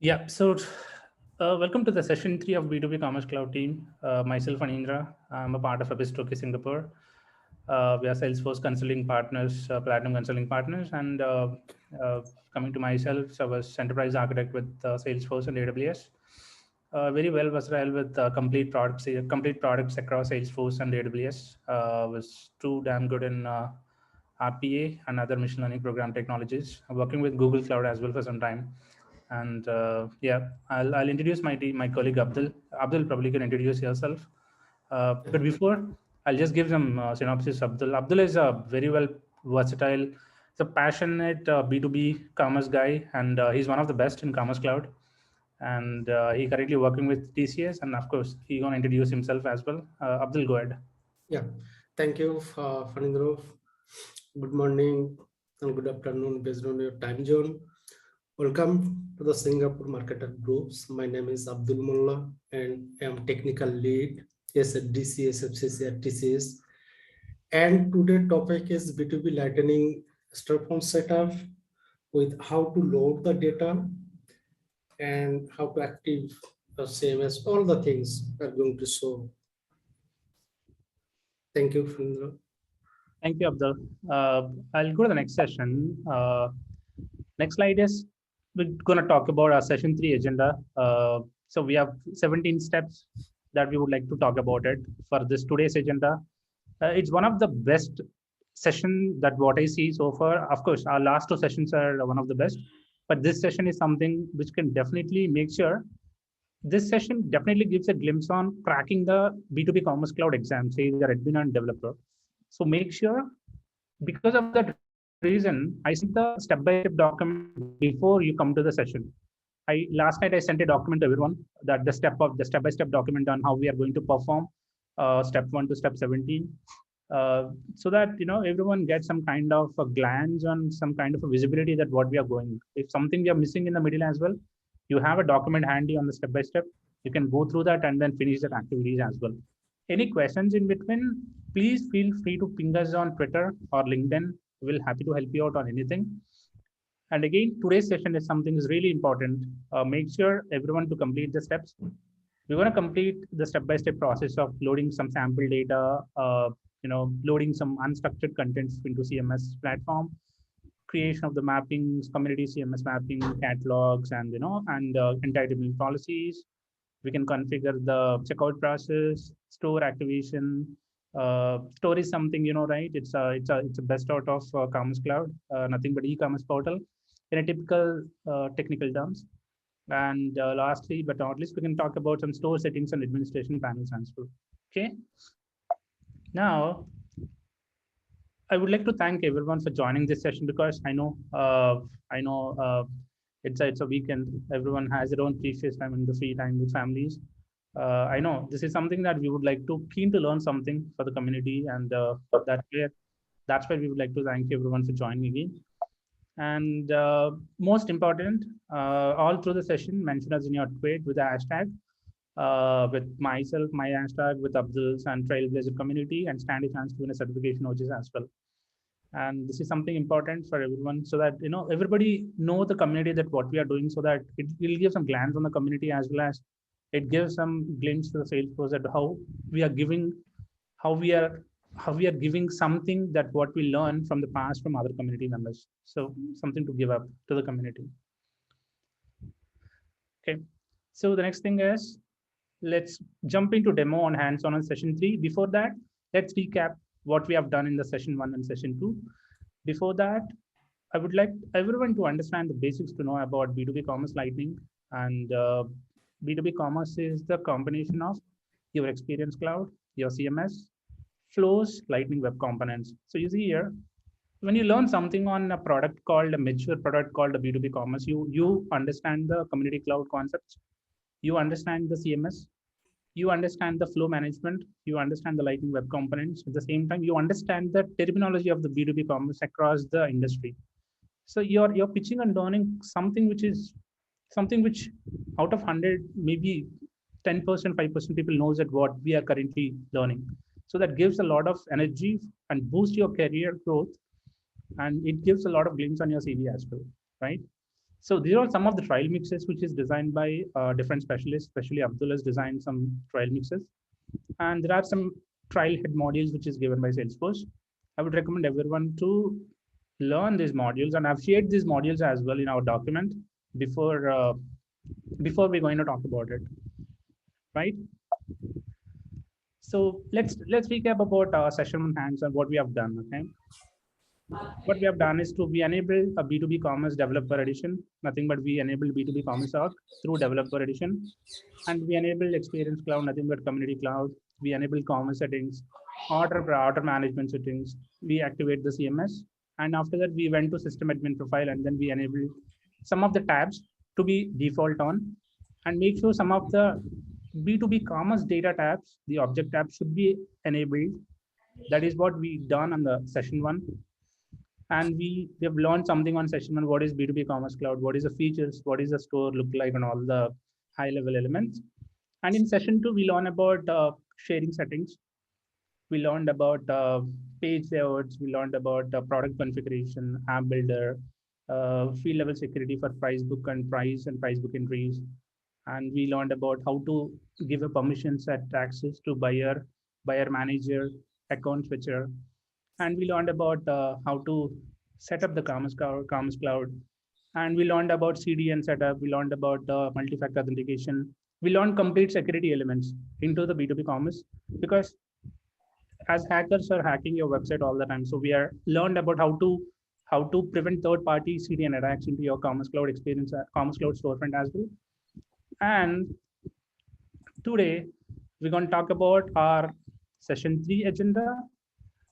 Yeah, so welcome to the session three of B2B Commerce Cloud team. Myself and Indra, I'm a part of Epistoke Singapore. We are Salesforce consulting partners, platinum consulting partners, and coming to myself, so I was enterprise architect with Salesforce and AWS. Very well versatile with complete products across Salesforce and AWS. Was too damn good in RPA and other machine learning program technologies. I'm working with Google Cloud as well for some time. And yeah, I'll introduce my team, my colleague Abdul. Abdul, probably can introduce yourself. But before, I'll just give some synopsis. Abdul. Abdul is a very well versatile, he's a passionate B2B commerce guy, and he's one of the best in Commerce Cloud. And he currently working with TCS, and of course, he gonna introduce himself as well. Abdul, go ahead. Yeah, thank you, Fanindro. Good morning and good afternoon based on your time zone. Welcome to the Singapore Marketer Groups. My name is Abdul Mullah and I am technical lead at DCS FCC at TCS. And today topic is B2B Lightning Storefront setup with how to load the data and how to active the CMS. All the things are going to show. Thank you, Fanindro. Thank you, Abdul. I'll go to the next session. Next slide is we're going to talk about our session three agenda. So we have 17 steps that we would like to talk about it for this today's agenda. It's one of the best session that what I see so far. Of course, our last two sessions are one of the best, but this session is something which can definitely make sure this session definitely gives a glimpse on cracking the B2B Commerce Cloud exam, say the admin and developer. So make sure, because of that reason, I sent the step-by-step document before you come to the session. Last night I sent a document to everyone that the step-by-step document on how we are going to perform step 1 to step 17, so that everyone gets some kind of a glance on some kind of a visibility that what we are going. If something we are missing in the middle as well, you have a document handy on the step-by-step. You can go through that and then finish that activities as well. Any questions in between, please feel free to ping us on Twitter or LinkedIn. We'll happy to help you out on anything. And again, today's session is something is really important. Make sure everyone to complete the steps. We're going to complete the step-by-step process of loading some sample data, loading some unstructured contents into CMS platform, creation of the mappings, community CMS mapping, catalogs, and entitlement policies. We can configure the checkout process, store activation. Store is something, right? It's a best out of Commerce Cloud, nothing but e-commerce portal in a typical technical terms. And lastly, but not least, we can talk about some store settings and administration panels as well. Okay. Now, I would like to thank everyone for joining this session, because I know it's a weekend. Everyone has their own precious time in the free time with families. I know this is something that we would like to keen to learn something for the community, and that's why we would like to thank everyone for joining again. And most important, all through the session, mention us in your tweet with the hashtag. With myself, my hashtag, with Abdul's and Trailblazer community, and stand a chance to win a certification notice as well. And this is something important for everyone, so that everybody know the community that what we are doing, so that it will give some glance on the community, as well as it gives some glimpse to the Salesforce at how we are giving, how we are how we are giving something that what we learn from the past from other community members. So something to give up to the community. Okay. So the next thing is, let's jump into demo on hands-on on session 3. Before that, let's recap what we have done in the session 1 and session 2. Before that, I would like everyone to understand the basics to know about B2B Commerce Lightning. And B2B Commerce is the combination of your Experience Cloud, your CMS, flows, Lightning Web Components. So you see here, when you learn something on a product called a mature product called a B2B Commerce, you understand the Community Cloud concepts, you understand the CMS, you understand the flow management, you understand the Lightning Web Components. At the same time, you understand the terminology of the B2B commerce across the industry. So you're pitching and learning something which is something which out of 100, maybe 10%, 5% people knows that what we are currently learning. So that gives a lot of energy and boost your career growth, and it gives a lot of glimpse on your CV as well, right? So these are some of the trial mixes which is designed by different specialists, especially Abdul has designed some trial mixes. And there are some trial head modules which is given by Salesforce. I would recommend everyone to learn these modules, and I've shared these modules as well in our document before we're going to talk about it, right? So let's recap about our session on hands and what we have done. Okay, what we have done is we enabled a B2B commerce developer edition, nothing but we enabled B2B commerce org through developer edition, and we enabled experience cloud, nothing but community cloud. We enabled commerce settings, order management settings. We activate the CMS, and after that we went to system admin profile, and then we enabled some of the tabs to be default on, and make sure some of the B2B commerce data tabs, the object tabs should be enabled. That is what we done on the session one. And we have learned something on session one. What is B2B commerce cloud? What is the features? What is the store look like, and all the high level elements. And in session two, we learn about sharing settings. We learned about page layouts. We learned about product configuration, app builder, field level security for price book and price book entries. And we learned about how to give a permission set access to buyer manager, account switcher. And we learned about how to set up the Commerce Cloud. And we learned about CDN setup. We learned about multi-factor authentication. We learned complete security elements into the B2B commerce, because as hackers are hacking your website all the time. So we are learned about how to prevent third-party CDN attacks into your Commerce Cloud experience, Commerce Cloud storefront as well. And today we're going to talk about our session 3 agenda,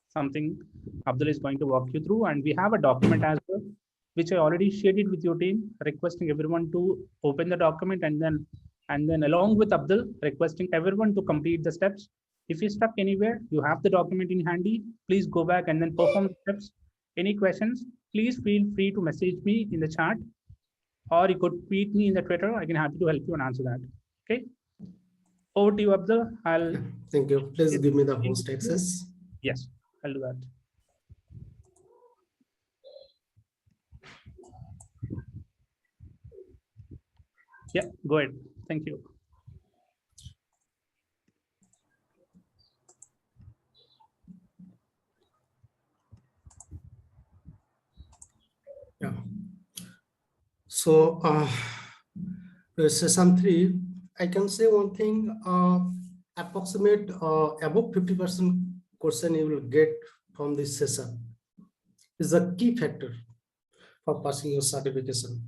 something Abdul is going to walk you through. And we have a document as well, which I already shared it with your team, requesting everyone to open the document, and then along with Abdul, requesting everyone to complete the steps. If you're stuck anywhere, you have the document in handy, please go back and then perform the steps. Any questions, please feel free to message me in the chat, or you could tweet me in the Twitter. I can happy to help you and answer that. Okay. Over to you, Abdul. Thank you. Please give me the host access. Yes, I'll do that. Yeah, go ahead. Thank you. Yeah. So session 3, I can say one thing, approximate above 50% question you will get from this session is a key factor for passing your certification.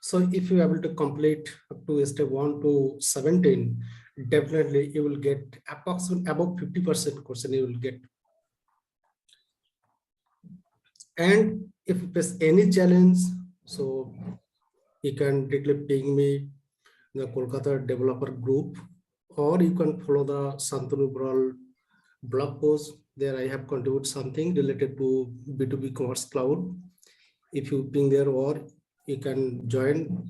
So if you are able to complete up to step 1 to 17, definitely you will get approximately above 50% question you will get. And if you face any challenge, so you can directly ping me in the Kolkata developer group, or you can follow the Santanu Bral blog post. There I have contributed something related to B2B commerce cloud. If you ping there, or you can join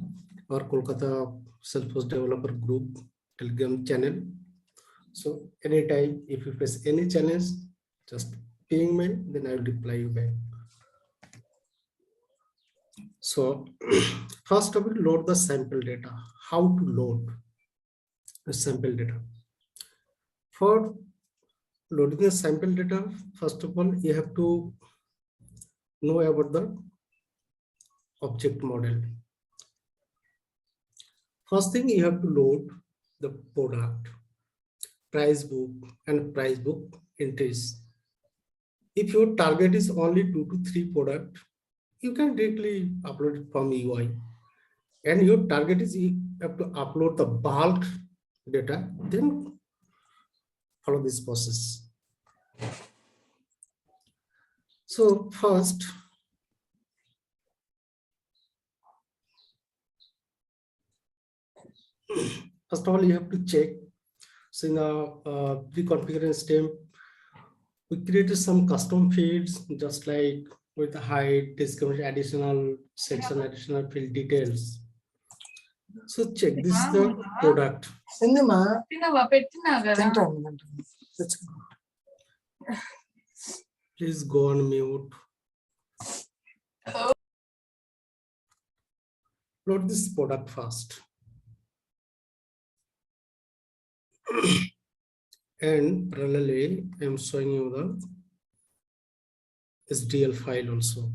our Kolkata Salesforce developer group Telegram channel. So anytime if you face any challenge, just ping me, then I will reply you back. So first of all, load the sample data. How to load the sample data? For loading the sample data, first of all, you have to know about the object model. First thing, you have to load the product, price book, and price book entries. If your target is only 2 to 3 products, you can directly upload it from UI. And your target is you have to upload the bulk data, then follow this process. So first of all, you have to check. So in the pre-configuration step, we created some custom fields, just like with the height, discrimination, additional section, additional field details. So check this is the product. Please go on mute. upload this product first. And parallelly, I am showing you the SDL file also.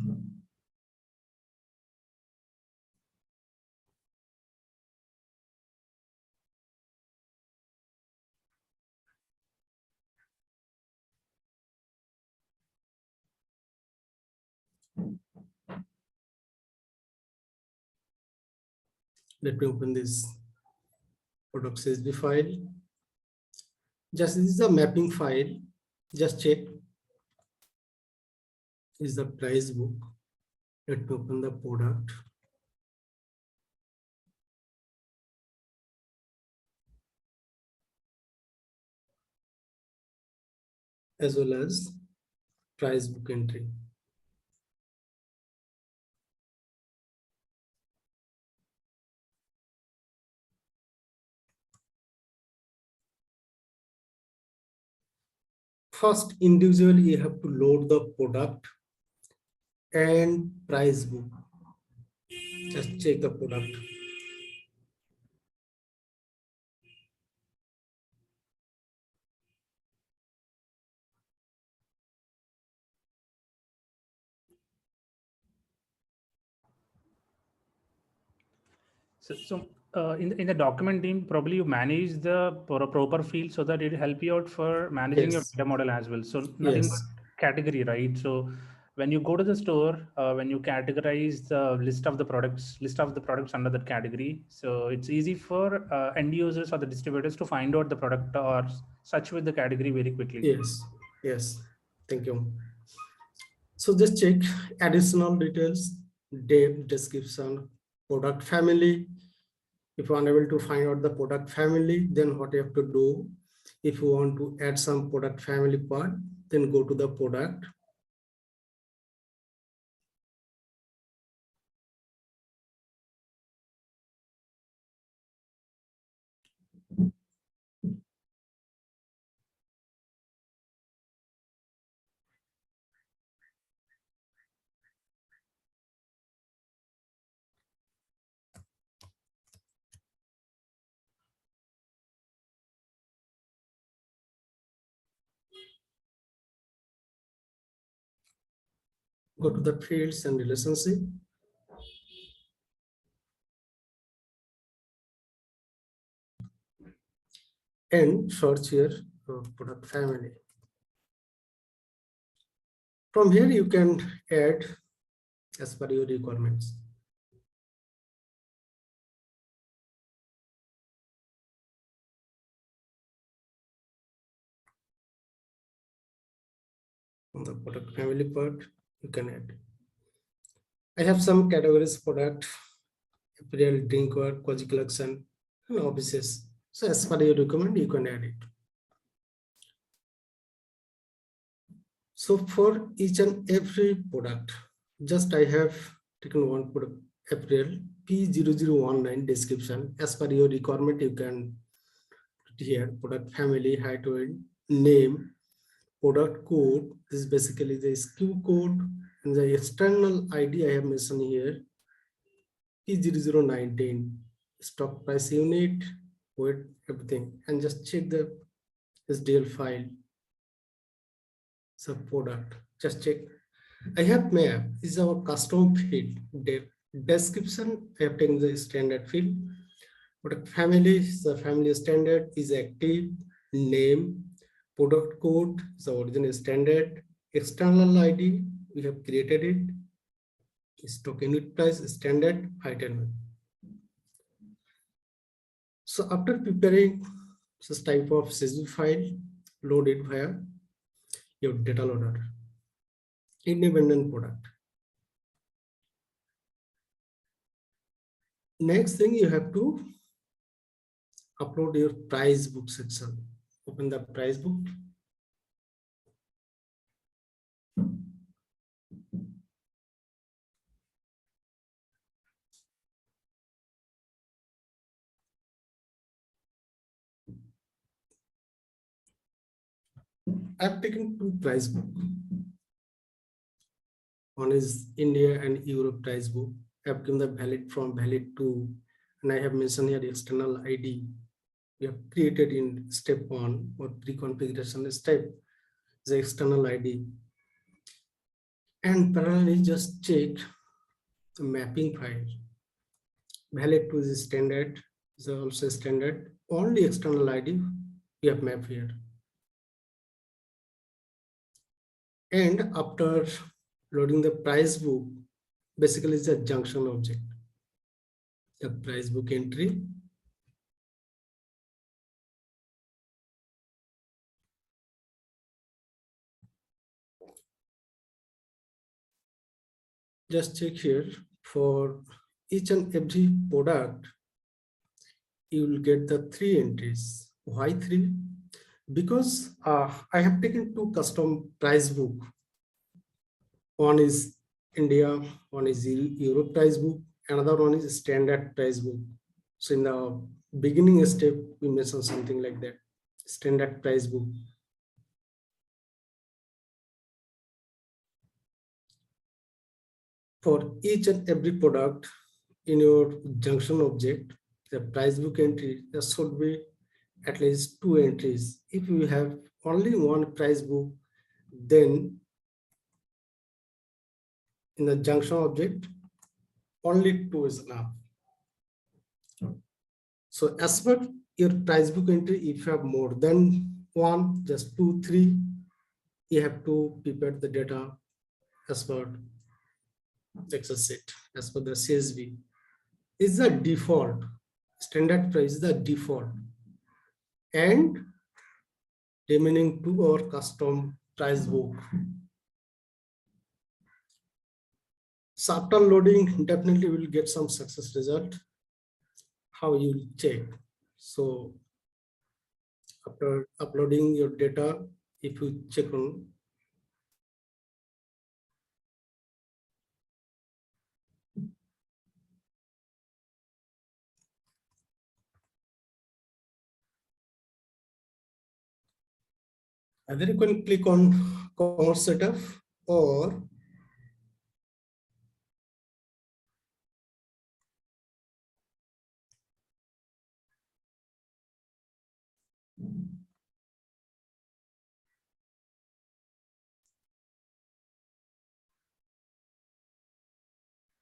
Let me open this product CSV file. Just this is a mapping file. Just check. This is the price book. Let me open the product. As well as price book entry. First, individually, you have to load the product and price book. Just check the product. In the document team, probably you manage the proper field so that it will help you out for managing your Yes. data model as well. So nothing but Yes. category, right? So when you go to the store, when you categorize the list of the products under that category, so it's easy for end users or the distributors to find out the product or search with the category very quickly. Yes. Yes. Thank you. So just check additional details, date, description, product family. If you're unable to find out the product family, then what you have to do, if you want to add some product family part, then go to the product. Go to the fields and relationship. And search here product family. From here, you can add as per your requirements. On the product family part, you can add. I have some categories: product, apparel, drinkware, cozy collection, and offices. So as per your requirement, you can add it. So for each and every product, just I have taken one product, apparel, P0019 description. As per your requirement, you can put here product family, height, weight, name, product code. This is basically the SKU code, and the external ID I have mentioned here, P0019, stock price unit, weight, everything, and just check the SDL file. So product, just check. I have map is our custom field. Description, I have taken the standard field. Product family, the family standard is active. Name, product code, the original standard. External ID, we have created it. Stock unit price, standard, item. So after preparing this type of CSV file, load it via your data loader. Independent product. Next thing, you have to upload your price book section. Open the price book. I've taken two price book. One is India and Europe price book, I have given the valid from, valid to, and I have mentioned here external ID. We have created in step 1 or pre-configuration step the external ID. And parallelly just check the mapping file. Valid to is standard, is also standard. Only external ID we have mapped here. And after loading the price book, basically it's a junction object. The price book entry. Just check here for each and every product, you will get the 3 entries. Why 3? Because I have taken 2 custom price book. One is India, one is Europe price book, another one is standard price book. So in the beginning step, we mentioned something like that, standard price book. For each and every product in your junction object, the price book entry, there should be at least 2 entries. If you have only one price book, then in the junction object, only 2 is enough. So as per your price book entry, if you have more than 1, just 2, 3, you have to prepare the data as per Excel sheet, as per the CSV. Is the default, standard price is the default, and remaining 2 are custom price book. So after loading, definitely will get some success result. How you will check? So after uploading your data, if you check on either you can click on commerce setup, or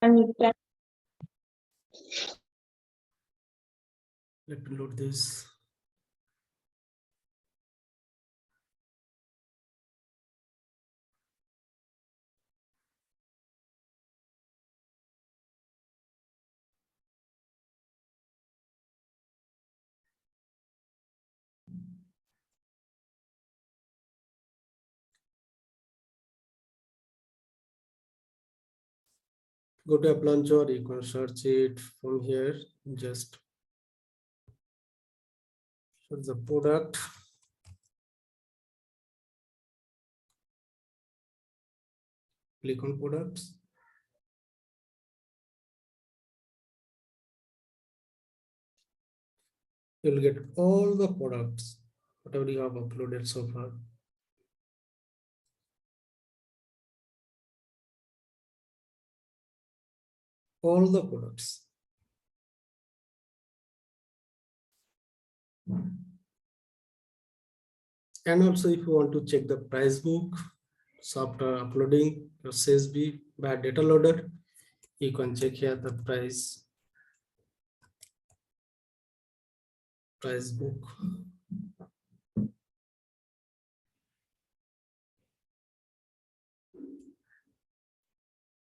let me load this. Go to app launcher, you can search it from here. Just search the product. Click on products. You'll get all the products, whatever you have uploaded so far. All the products. And also if you want to check the price book, so after uploading your CSV by data loader, you can check here the price book.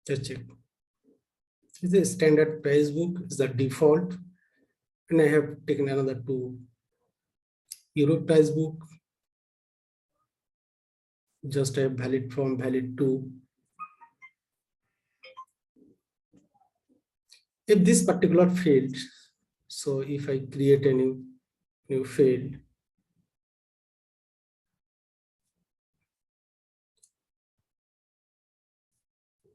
Just check. This is a standard price book, is the default, and I have taken another 2 Euro price book. Just a valid from, valid to. If this particular field, so if I create a new field,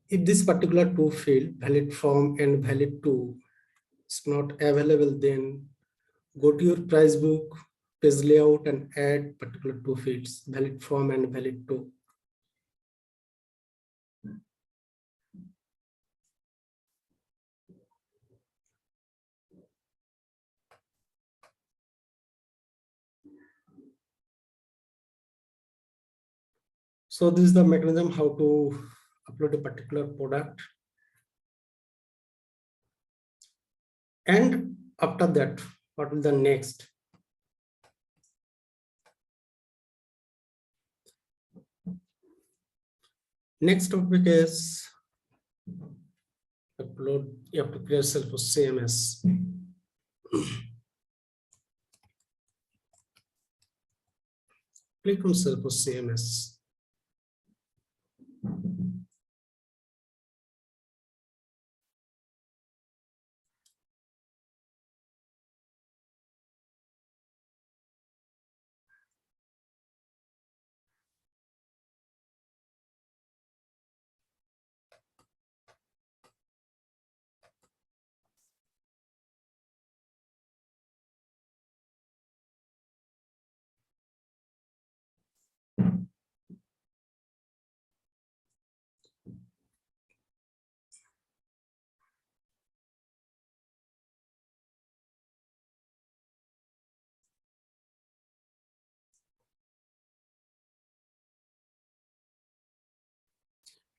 if this particular 2 field, valid from and valid to, is not available, then go to your price book, page layout, and add particular 2 fields, valid from and valid to. So this is the mechanism how to upload a particular product. And after that, what will the next? Next topic is upload. You have to create Salesforce CMS. Click on Salesforce CMS.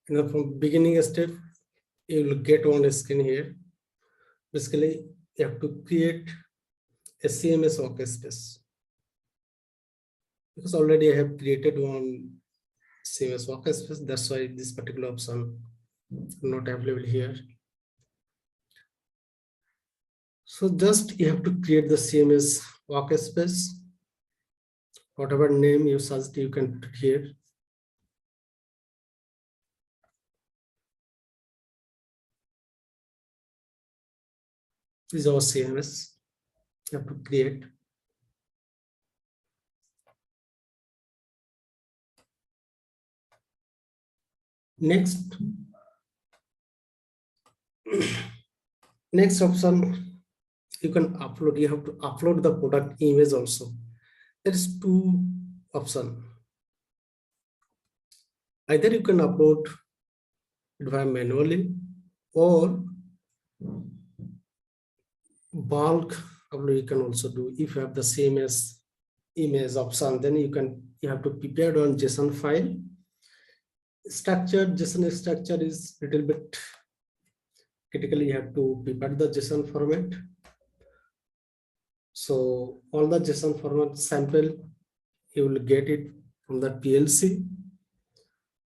And then from beginning step, you will get one screen here. Basically, you have to create a CMS workspace. Because already I have created one CMS workspace, that's why this particular option not available here. So just you have to create the CMS workspace. Whatever name you suggest, you can put here. This is our CMS. You have to create. Next, next option, you can upload. You have to upload the product image also. There is two options. Either you can upload it via manually or bulk upload you can also do. If you have the same as image option, then you have to prepare one JSON file. Structured JSON structure is little bit critical. You have to prepare the JSON format. So all the JSON format sample, you will get it from the PLC.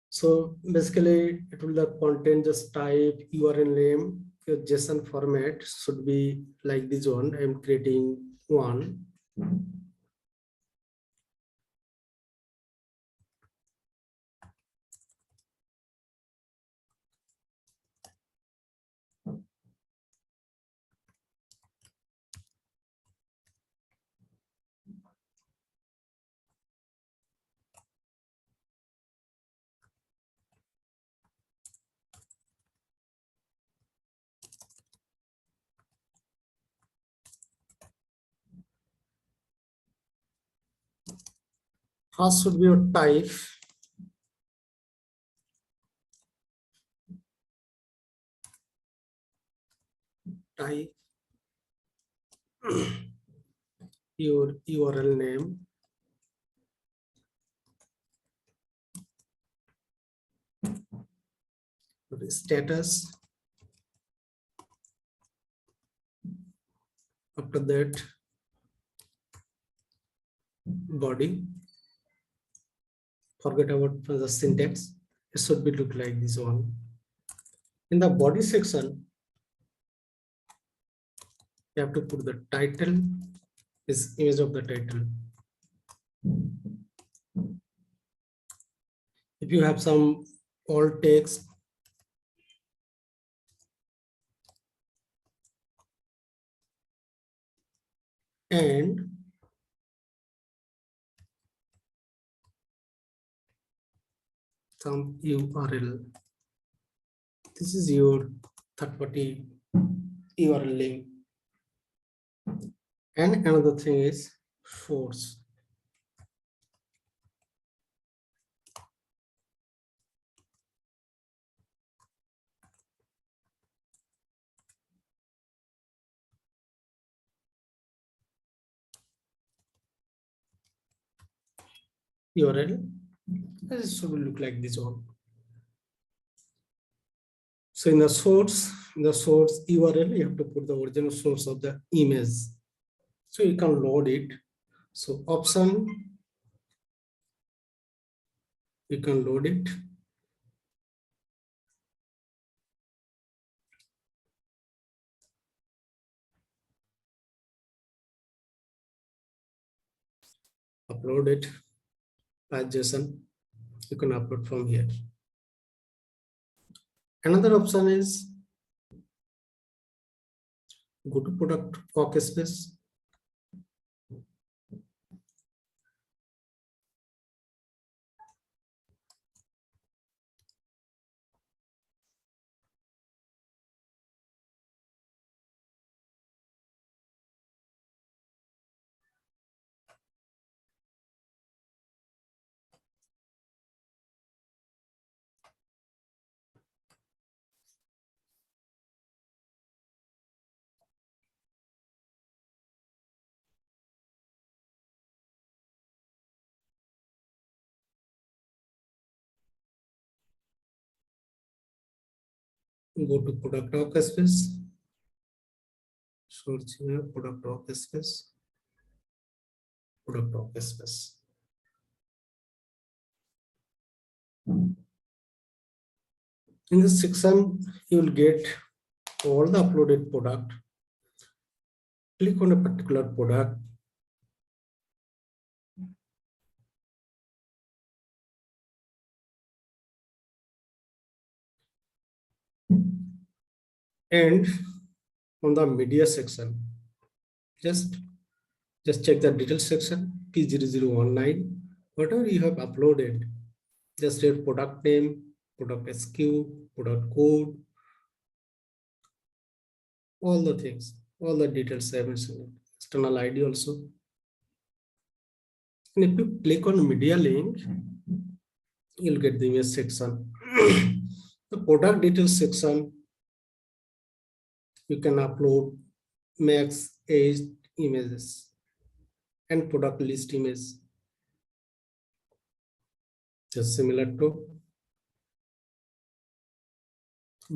So basically it will the content, just type URL name. Your JSON format should be like this one. I am creating one. First should be your type. Type your URL name. Status. After that, body. Forget about the syntax. It should be look like this one. In the body section, you have to put the title, is image of the title. If you have some alt text, and some URL. This is your third-party URL link. And another thing is force. URL This should look like this one. So in the source URL, you have to put the original source of the image. So you can load it. So option, you can load it. Upload it as JSON. You can upload from here. Another option is go to product workspace. Go to product workspace. Search here product workspace. Product workspace. In this section, you will get all the uploaded product. Click on a particular product. And on the media section, just check the details section P0019. Whatever you have uploaded, just read product name, product SKU, product code, all the things, all the details I mentioned, external ID also. And if you click on media link, you'll get the image section. The product details section, you can upload max 8 images and product list image. Just similar to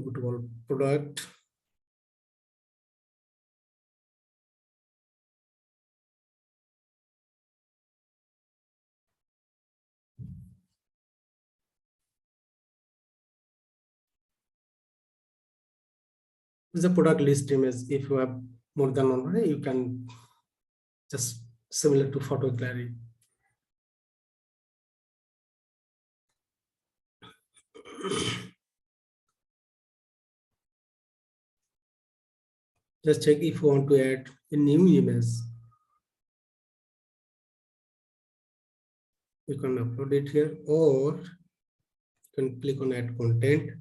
go to all product. The product list image. If you have more than one, you can just similar to photo gallery. Just check if you want to add a new image. You can upload it here, or you can click on add content.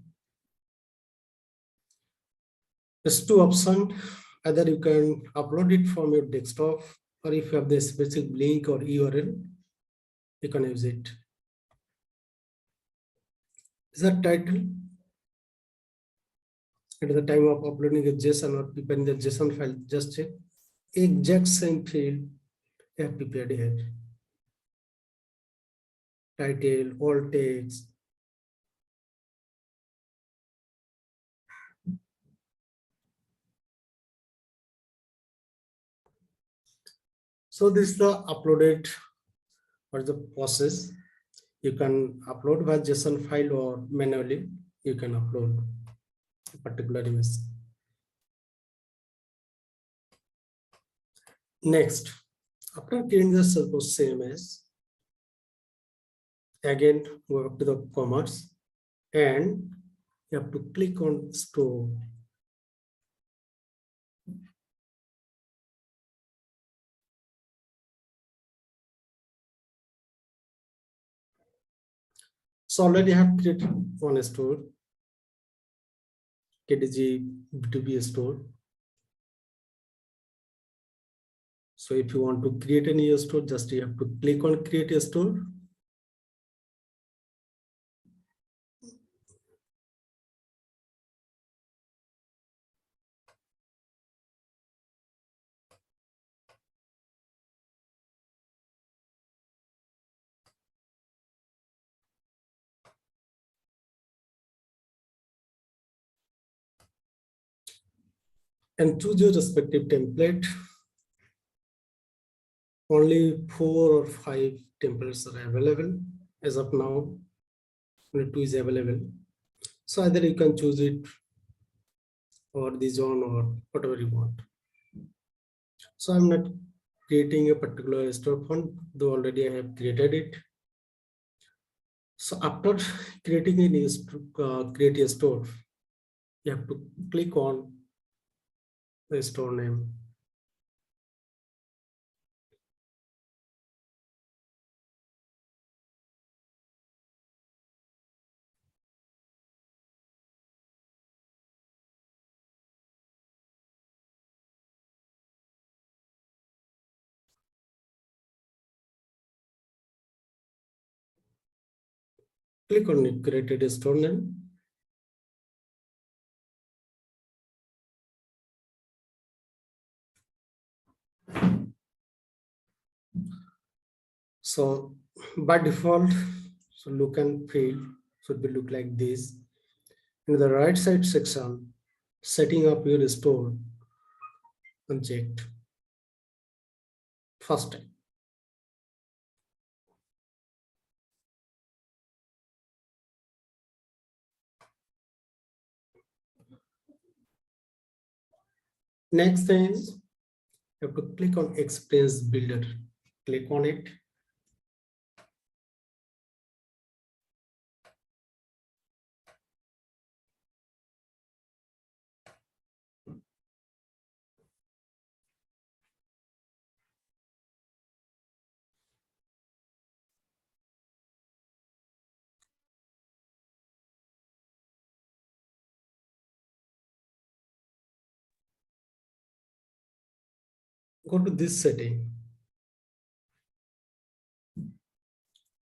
There's two options. Either you can upload it from your desktop, or if you have the specific link or URL, you can use it. Is that title? At the time of uploading a JSON or preparing the JSON file, just check exact same field you have prepared here. Title, all text. So this is the uploaded or the process. You can upload by JSON file or manually you can upload a particular image. Next, after creating the Salesforce CMS, again go up to the commerce and you have to click on store. So already I have created one store, KDG B2B store. So if you want to create a new store, just you have to click on create a store. and choose your respective template. Only 4 or 5 templates are available as of now. Only 2 is available. So either you can choose it or this one or whatever you want. So I'm not creating a particular store font, though already I have created it. So after creating a new create a store, you have to click on the store name. Click on it, created a store name. So by default, so look and feel should be look like this. In the right side section, setting up your store unchecked. First time. Next thing is you have to click on Experience Builder. Click on it. Go to this setting.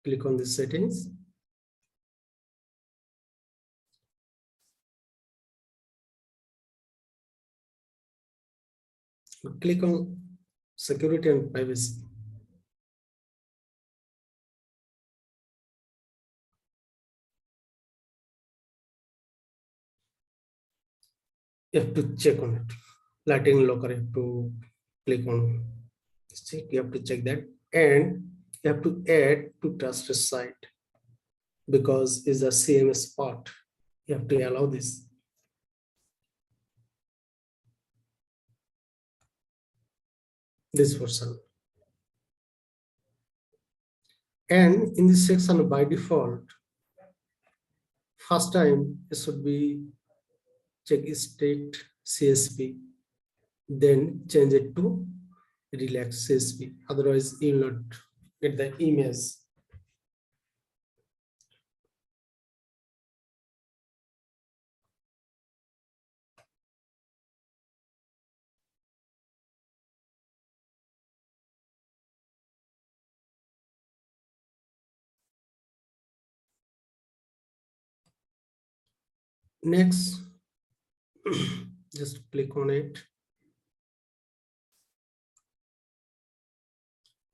Click on this settings. Click on Security and Privacy. You have to check on it. Lightning locker, you have to click on check. You have to check that, and you have to add to trusted site because it's a CMS part. You have to allow this. This version. And in this section, by default, first time it should be check state CSV, then change it to relax CSV. Otherwise, you will not get the image. Next, just click on it.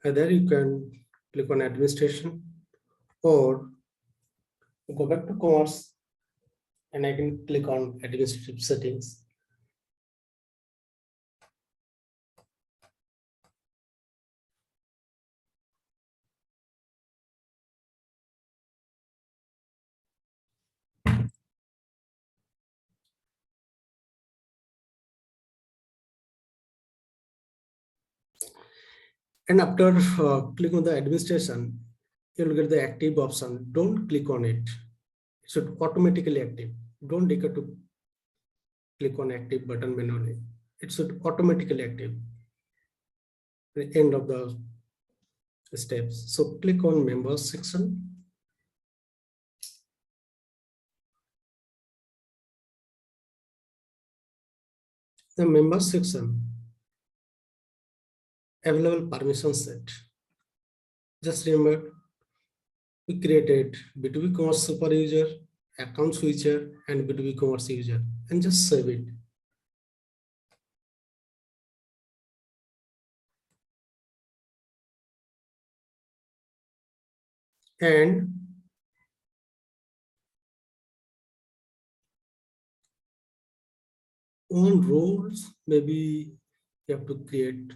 Either you can click on administration or go back to commerce and I can click on administrative settings. And after click on the administration, you'll get the active option. Don't click on it. It should automatically active. Don't take it to click on active button manually. It should automatically active at the end of the steps. So click on members section. The members section, available permission set. Just remember, we created B2B commerce super user, account switcher, and B2B commerce user, and just save it. And own roles, maybe you have to create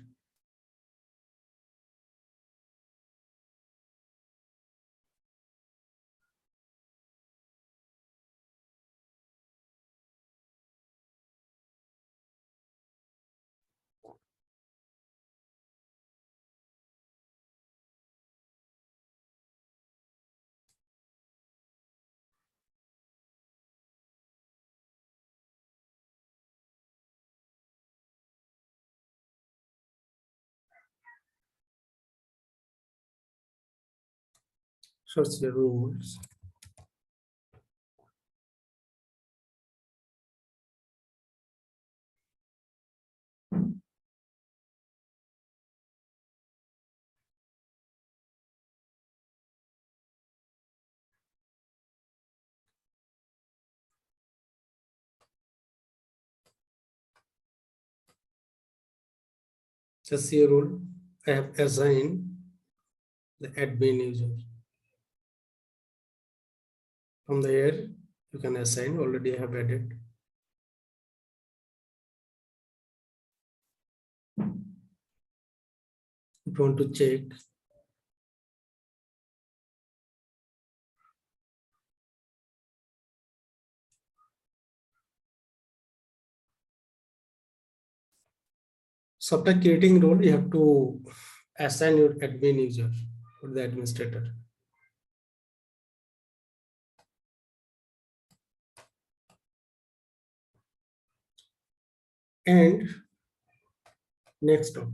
such rules. Just a rule I have assigned the admin user. From there, you can assign, already I have added. If you want to check, so after creating role, you have to assign your admin user or the administrator. And next up,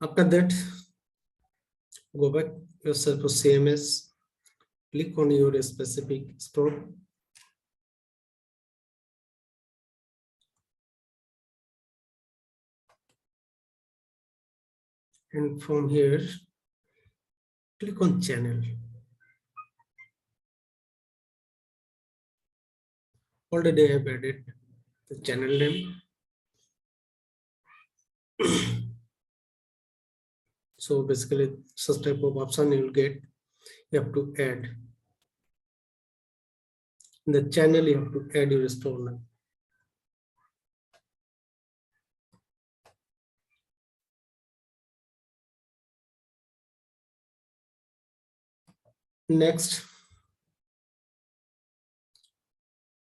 after that, go back yourself to CMS, click on your specific store. And from here, click on channel. Already I have added the channel name. So basically, such type of option you will get. You have to add in the channel. You have to add your store name. Next,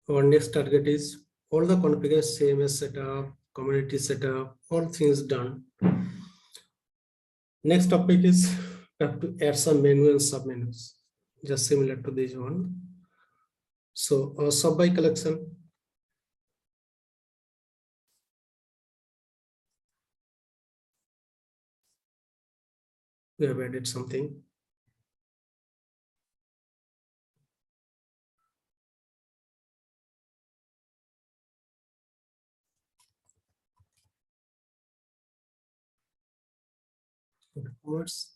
our next target is all the configured CMS setup, community setup, all things done. Next topic is you have to add some menu and submenus, just similar to this one. So sub by collection. We have added something. Words.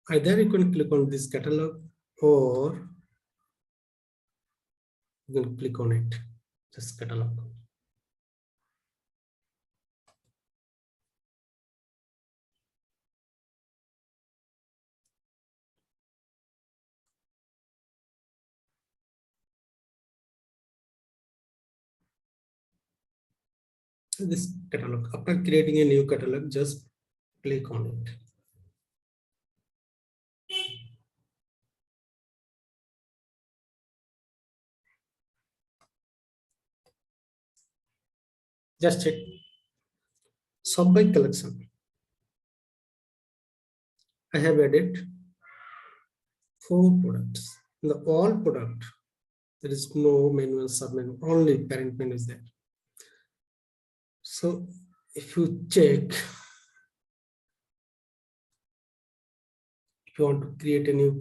Either you can click on this catalog or you can click on it, just catalog. So this catalog, after creating a new catalog, just click on it. Just check sort by collection. I have added 4 products. In the all product, there is no menu and submenu, only parent menu is there. So if you check, if you want to create a new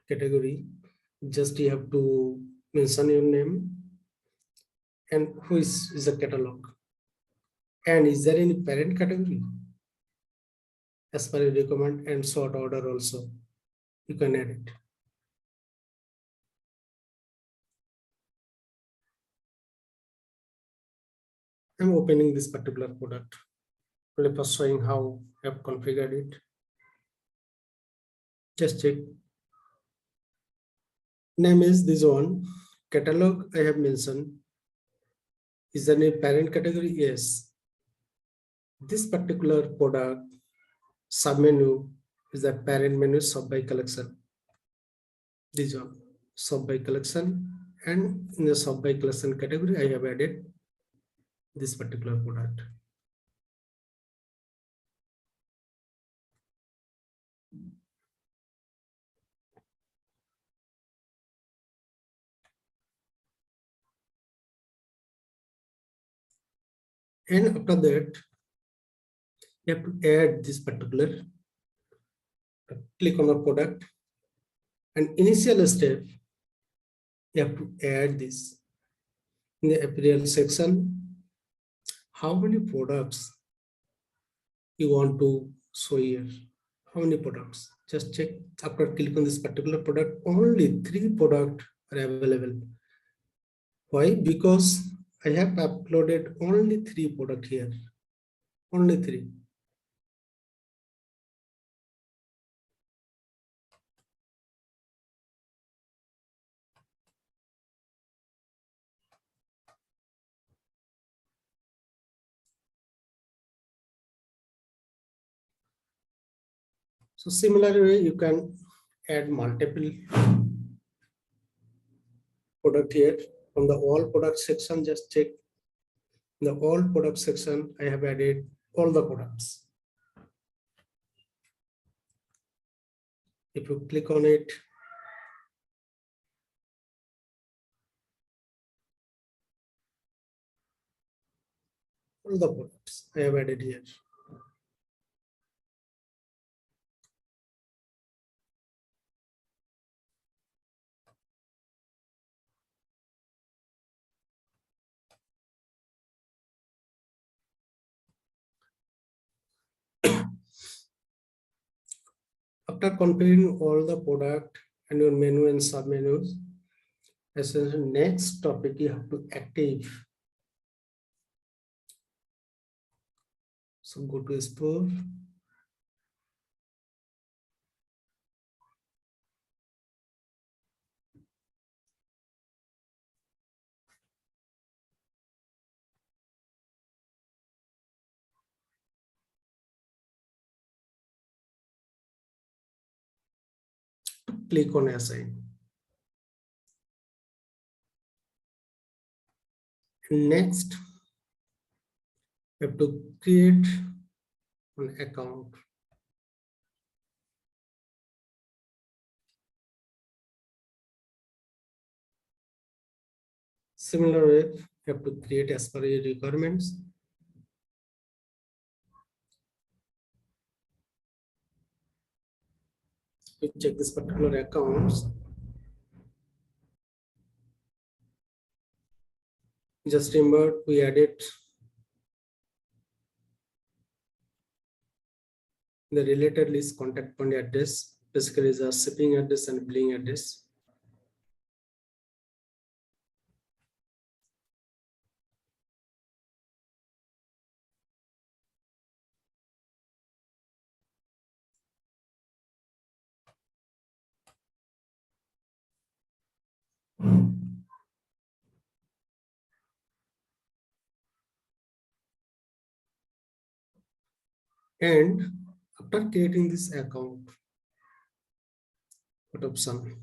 category, just you have to mention your name and who is the catalog. And is there any parent category? As per your recommend and sort order also, you can add it. I'm opening this particular product, only for showing how I have configured it. Just check. Name is this one. Catalog I have mentioned. Is there any parent category? Yes. This particular product submenu is the parent menu sub by collection. This one sub by collection, and in the sub by collection category, I have added this particular product. And after that, you have to add this particular, click on the product, and initial step, you have to add this. In the apparel section, how many products you want to show here? How many products? Just check. After click on this particular product, only 3 products are available. Why? Because I have uploaded only 3 products here. Only 3. So similarly, you can add multiple product here. From the all product section, just check. In the all product section, I have added all the products. If you click on it, all the products I have added here. After configuring all the product and your menu and submenus, essentially next topic you have to active. So go to store. Click on assign. Next, you have to create an account. Similarly, you have to create as per your requirements. You check this particular accounts. Just remember we added the related list contact point address, basically is a shipping address and billing address. And after creating this account, what option?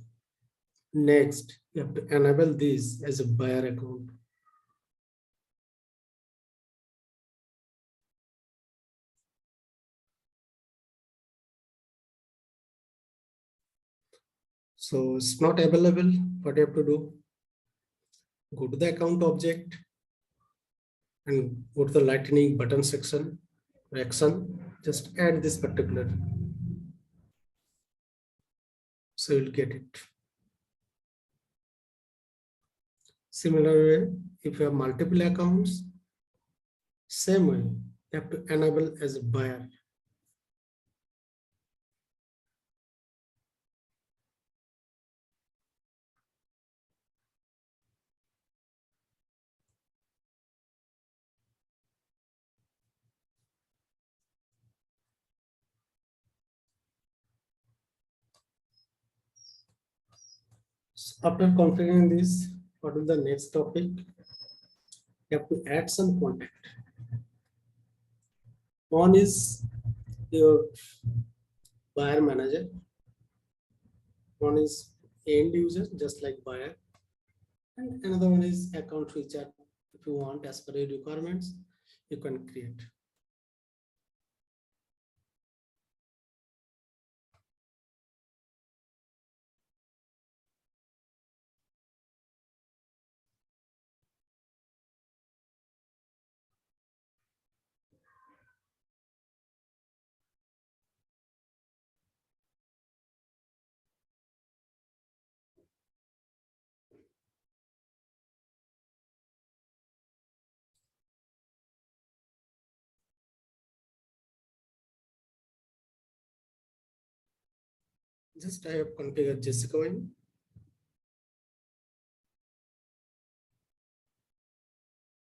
Next, you have to enable this as a buyer account. So it's not available. What you have to do? Go to the account object and go to the lightning button section, action. Just add this particular. So you'll get it. Similar way, if you have multiple accounts, same way, you have to enable as a buyer. So after configuring this, what is the next topic? You have to add some contact. One is your buyer manager. One is end user, just like buyer. And another one is account feature. If you want, as per your requirements, you can create. Just I have configured Jessica in.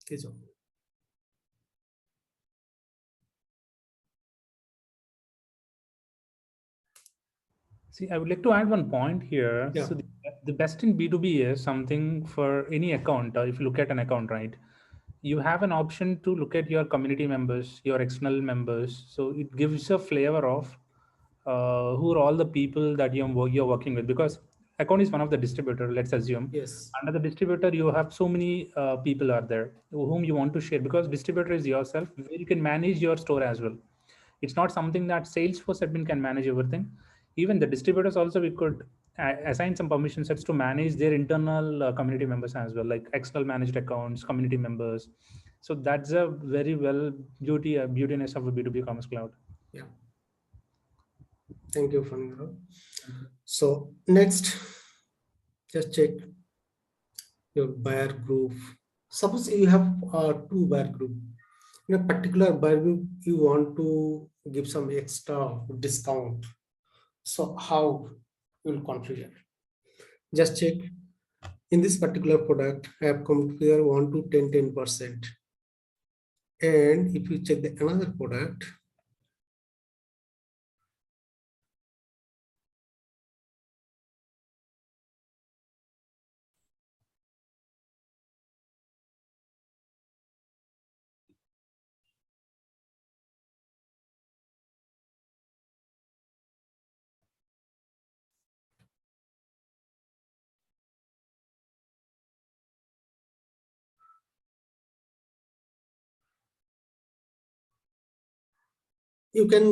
Okay, so See, I would like to add one point here. yeah, So the best in B2B is something for any account. If you look at an account, right, you have an option to look at your community members, your external members. So it gives a flavor of who are all the people that you're working with. Because account is one of the distributor, let's assume. yes, Under the distributor, you have so many people are there whom you want to share, because distributor is yourself, where you can manage your store as well. It's not something that Salesforce admin can manage everything. Even the distributors also, we could assign some permission sets to manage their internal community members as well, like external managed accounts, community members. So that's a very well beautiness of a B2B commerce cloud. yeah. Thank you, Faniro. Thank you. So next, just check your buyer group. Suppose you have two buyer group. In a particular buyer group, you want to give some extra discount. So how you will configure? Just check. In this particular product, I have configured 1 to 10%. And if you check the another product, you can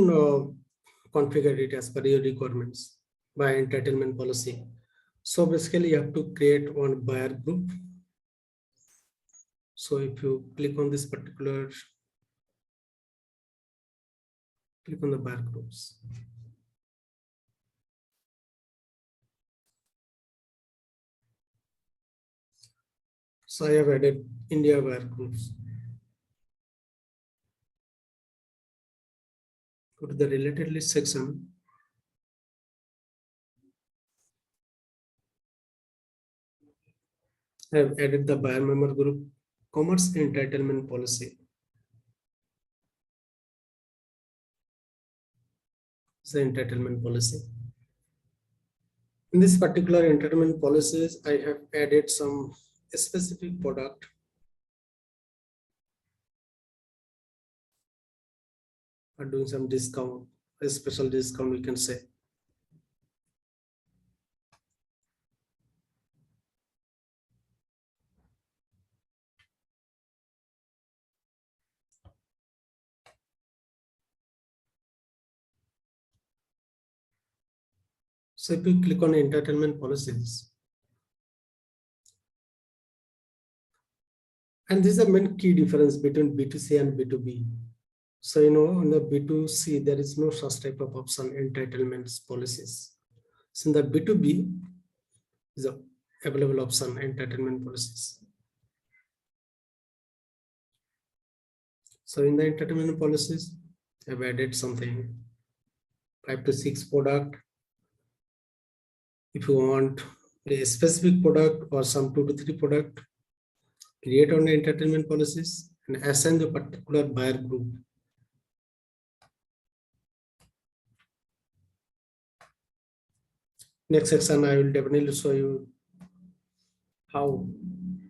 configure it as per your requirements by entitlement policy. So basically you have to create one buyer group. So if you click on this particular, click on the buyer groups. So I have added India buyer groups. Go to the related list section. I have added the buyer member group, commerce entitlement policy. The entitlement policy. In this particular entitlement policies, I have added some specific product. are doing some discount, a special discount we can say. So if you click on entitlement policies, and this is the main key difference between B2C and B2B. So, in the B2C, there is no such type of option, entitlements policies. So in the B2B is a available option, entitlement policies. So in the entitlement policies, I've added something 5 to 6 product. If you want a specific product or some 2 to 3 product, create on the entitlement policies and assign the particular buyer group. Next section, I will definitely show you how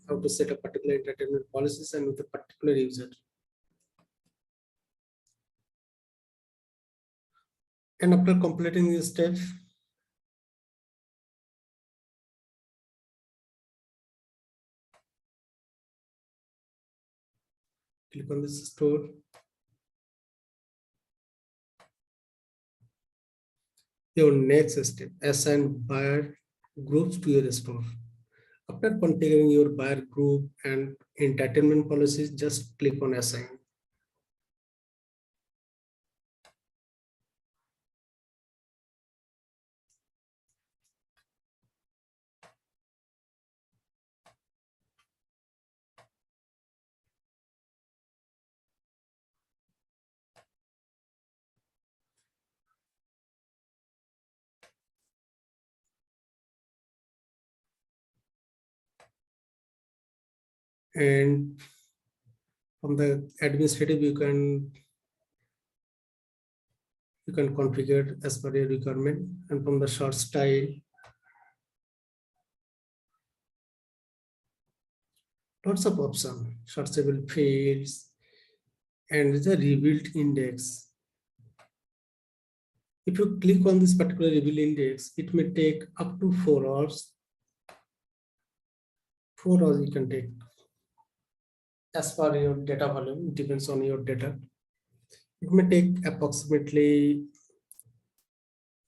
to set a particular entitlement policies and with a particular user. And after completing this step, click on this store. Your next step, assign buyer groups to your store. After configuring your buyer group and entitlement policies, just click on assign. And from the administrative, you can configure as per your requirement. And from the short style, lots of options, searchable fields, and the rebuild index. If you click on this particular rebuild index, it may take up to 4 hours. 4 hours you can take. As per your data volume, it depends on your data. It may take approximately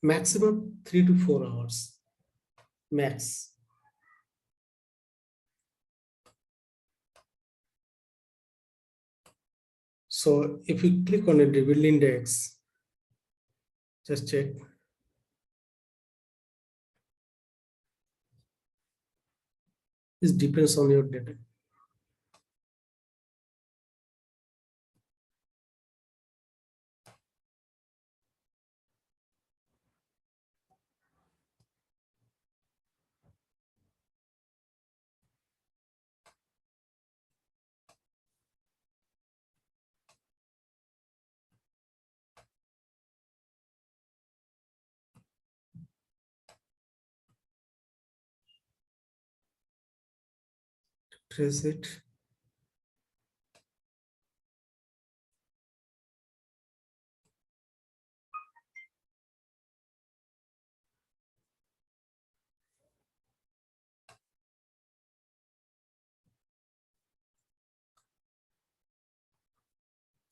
maximum 3 to 4 hours, max. So if you click on a rebuild index, just check. This depends on your data. Trace it.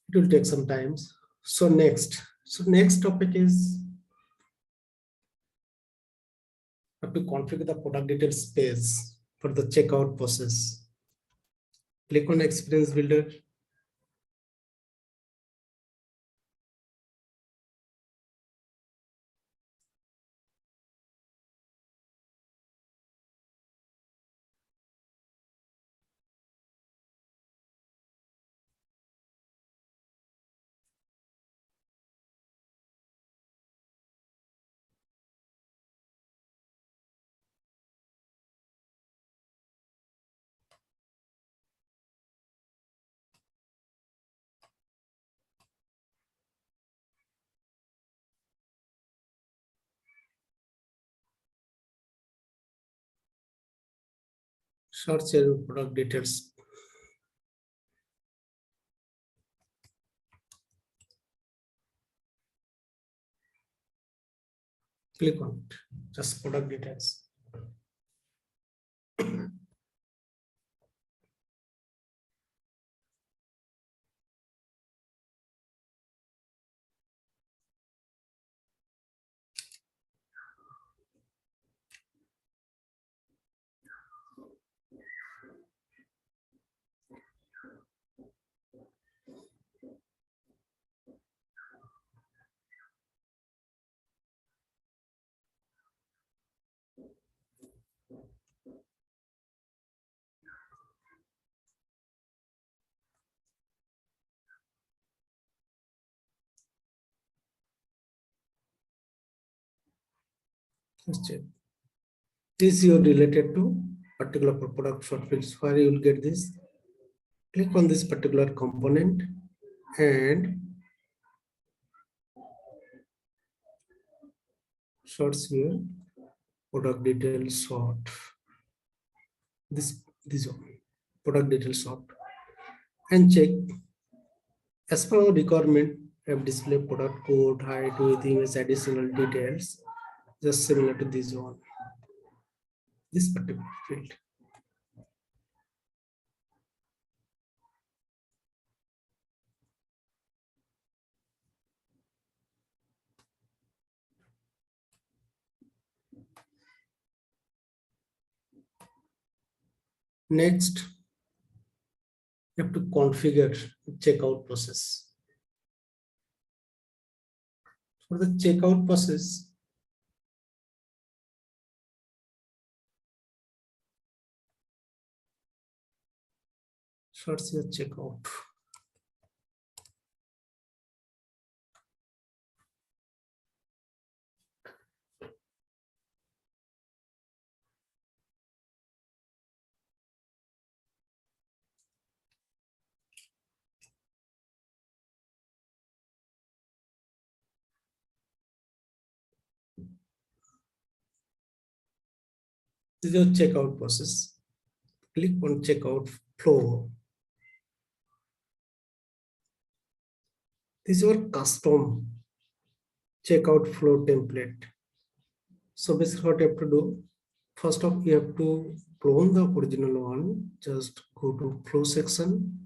It will take some time. So next topic is how to configure the product details space for the checkout process. Click on Experience Builder. Search your product details. Click on it, just product details. Let's check. This is related to particular product short fields. Where you will get this, click on this particular component and shorts here, product details sort. This one, product details sort, and check as per our requirement. Have display product code, height, width, image, additional details, just similar to this one, this particular field. Next, you have to configure checkout process. For the checkout process, search your checkout. This is your checkout process. Click on checkout flow. This is your custom checkout flow template. So basically what you have to do, first off, you have to clone the original one. Just go to flow section.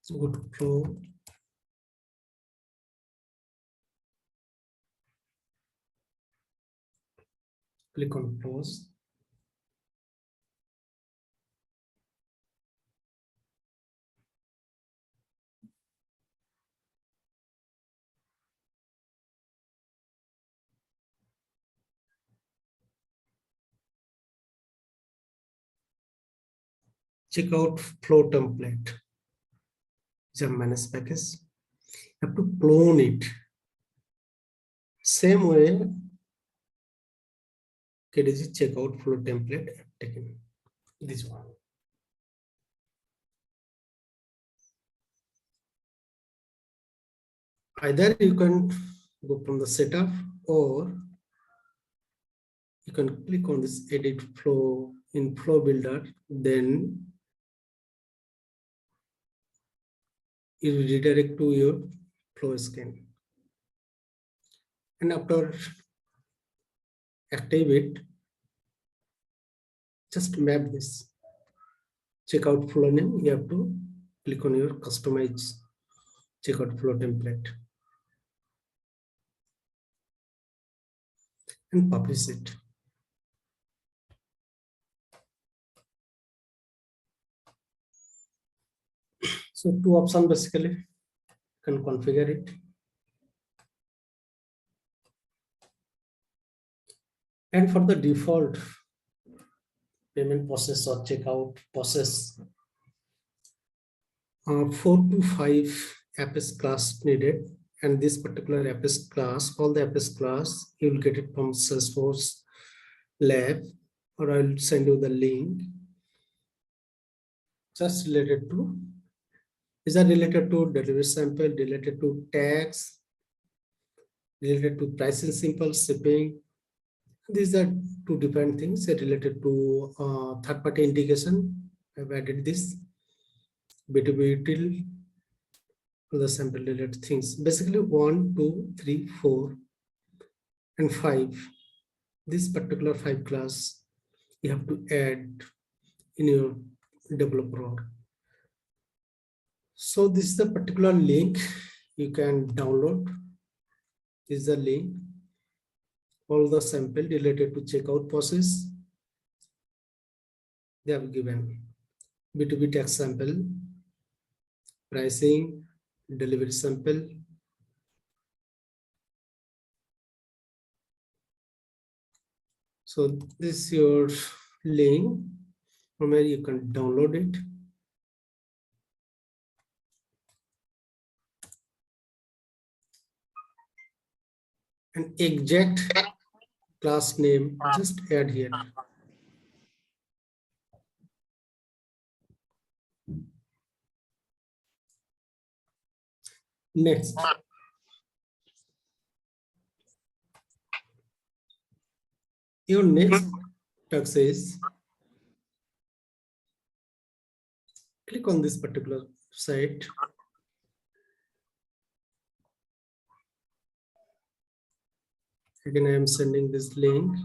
So go to flow. Click on close. Checkout flow template. Is a managed package. You have to clone it. Same way, KDG checkout flow template I have taken this one. Either you can go from the setup, or you can click on this edit flow in flow builder, then it will redirect to your flow scan. And after active it, just map this checkout flow name. You have to click on your customize checkout flow template and publish it. So two options basically, you can configure it. And for the default payment process or checkout process, 4 to 5 APIS class needed. And this particular APIS class, all the APIS class, you will get it from Salesforce lab, or I'll send you the link. Just related to, these are related to delivery sample, related to tax, related to pricing simple, shipping. These are two different things related to third-party integration. I've added this B2B till the sample related things. Basically 1, 2, 3, 4, and 5. This particular 5 class you have to add in your developer. So this is the particular link you can download. This is the link. All the sample related to checkout process they have given. B2B tax sample, pricing, delivery sample. So this is your link from where you can download it. And exact class name, just add here. Next. Your next task is, click on this particular site. Again, I am sending this link.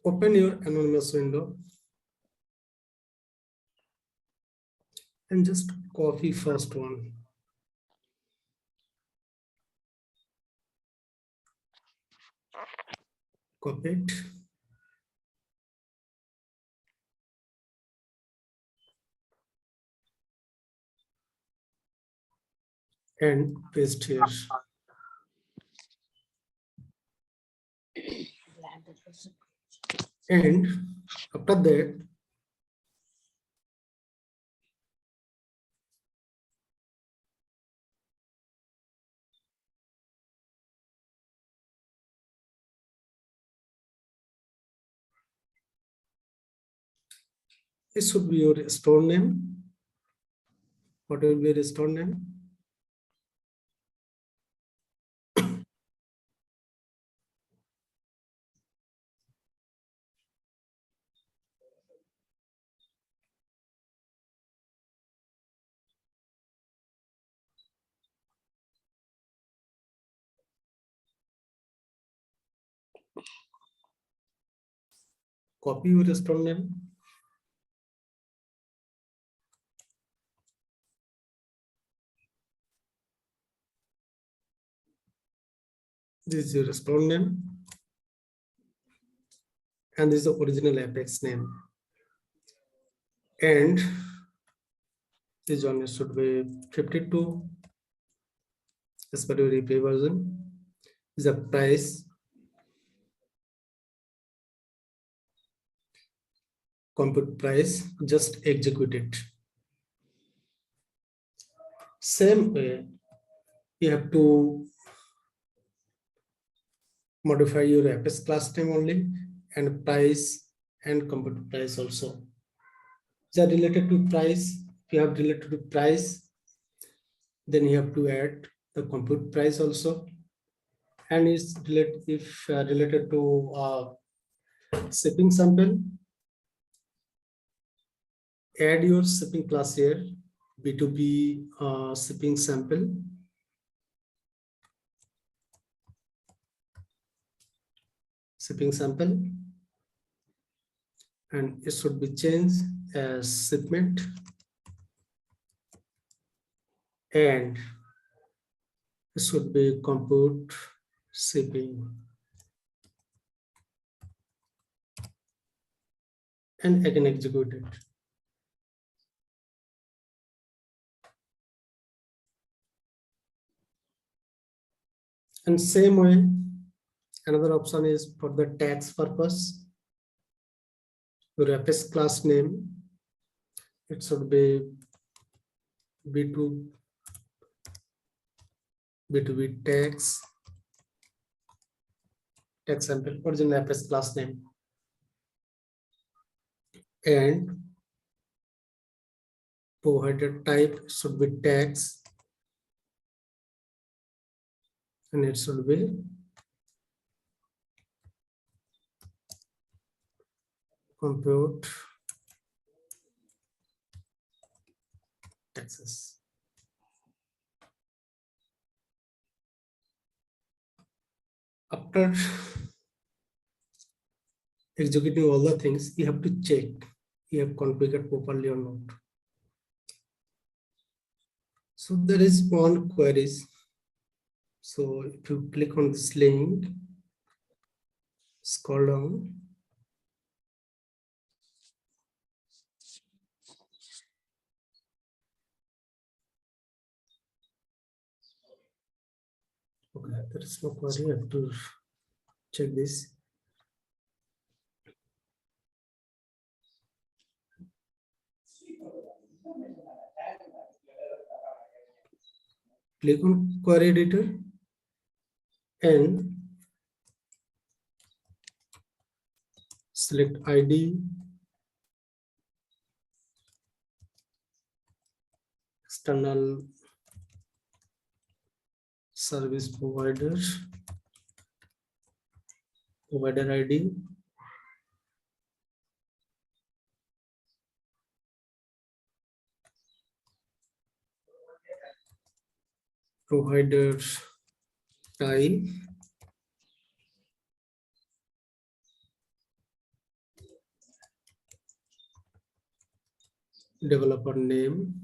Open your anonymous window and just copy first one. Copy it. And paste here. And after that, this should be your store name. What will be your store name? Copy your store name. This is your store name. And this is the original Apex name. And this one should be 52 as per your repay version. Is the price, compute price, just execute it. Same way, you have to modify your Apex class name only, and price and compute price also. They are related to price. If you have related to price, then you have to add the compute price also. And it's related, if related to shipping sample, add your shipping class here, B2B shipping sample. shipping sample, and it should be changed as shipment, and it should be compute shipping, and again execute it. And same way, another option is for the tax purpose. Your FS class name, it should be B2B tax sample, original FS class name, and provided type should be tax, and it should be compute taxes. After executing all the things, you have to check you have configured properly or not. So there is one queries. So if you click on this link, scroll down, okay, there is no query. I have to check this. Click on query editor and select ID, external service provider ID, provider type, developer name,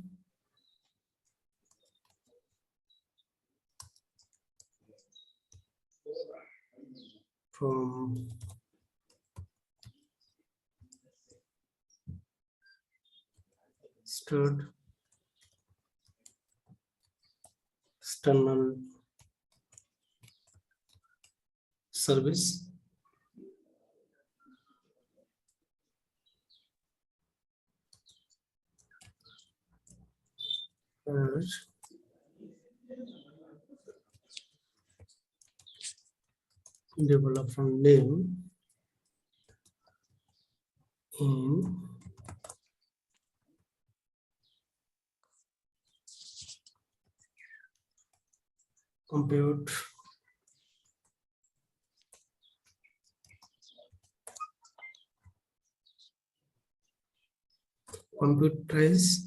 from start, external service, developer name in compute price,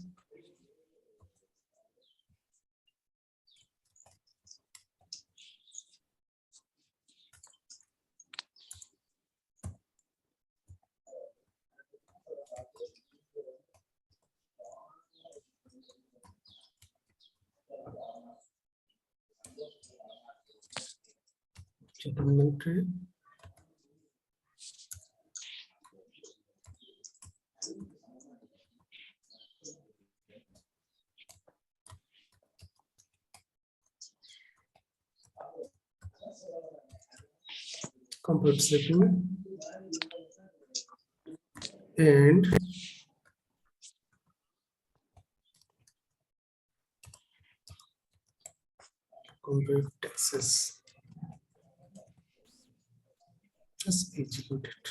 inventory, compute shipping, and compute taxes. Just execute it.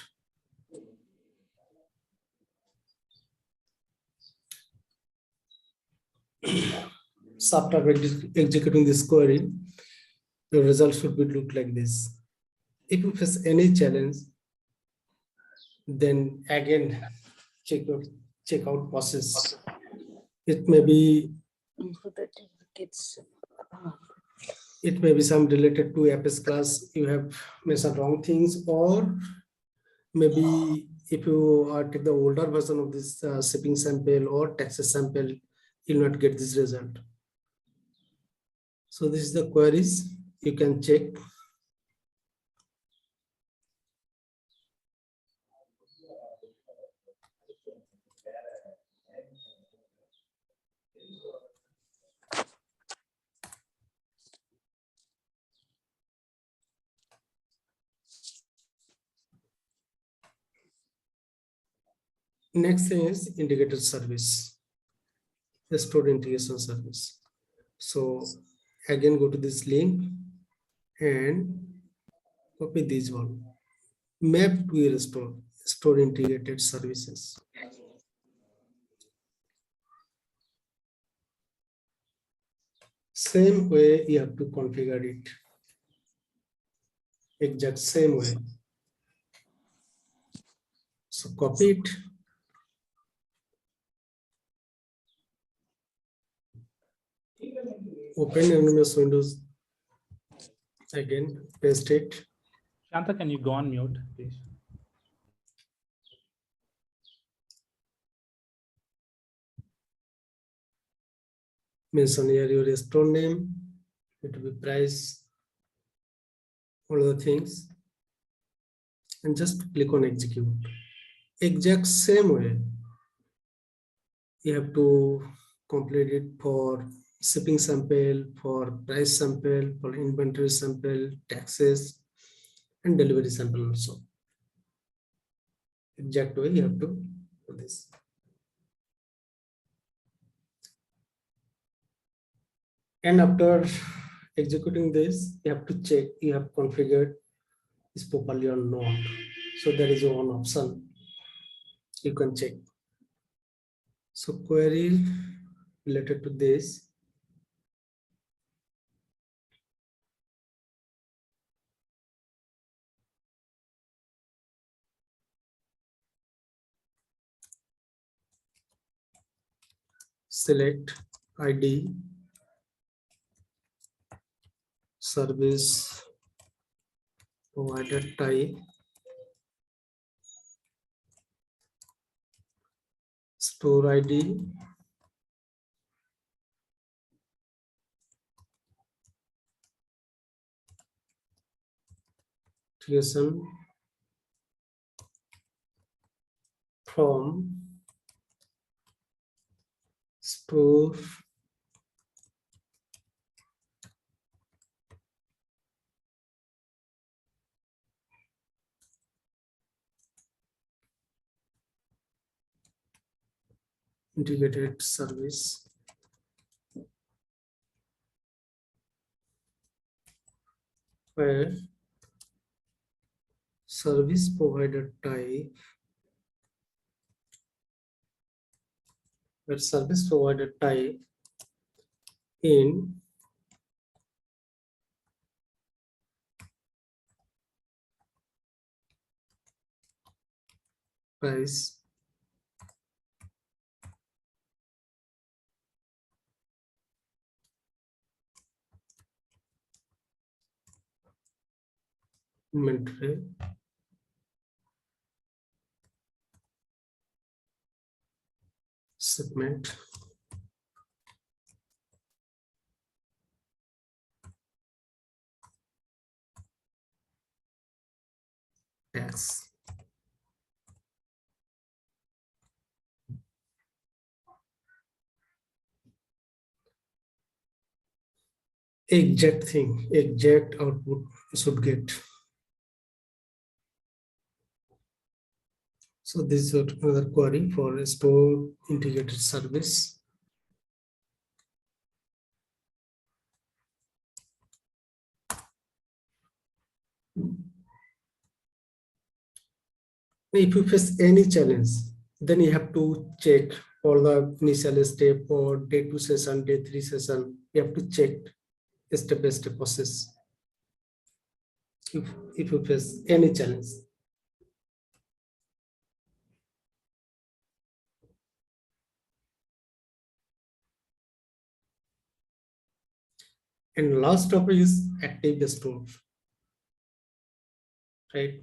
So after executing this query, the result should be look like this. If you face any challenge, then again check out process. It may be It may be some related to Apex class, you have made some wrong things, or maybe if you take the older version of this shipping sample or taxes sample, you'll not get this result. So this is the queries you can check. Next thing is integrated service, the stored integration service. So again, go to this link and copy this one. Map to restore, store integrated services. Same way you have to configure it. Exact same way. So copy it. Open anonymous windows again, paste it. Shanta, can you go on mute, please? Mention here your store name, it will be price, all the things, and just click on execute. Exact same way you have to complete it for shipping sample, for price sample, for inventory sample, taxes, and delivery sample also. Exact way you have to do this. And after executing this, you have to check you have configured this properly or not. So there is one option you can check. So query related to this. Select ID, service provider type, store ID, creation from store integrated service, where service provider type, in price inventory segment tax. Exact thing, exact output you should get. So this is another query for a store integrated service. If you face any challenge, then you have to check all the initial step or day 2 session, day 3 session. You have to check step by step process. If you face any challenge. And last topic is active store, right?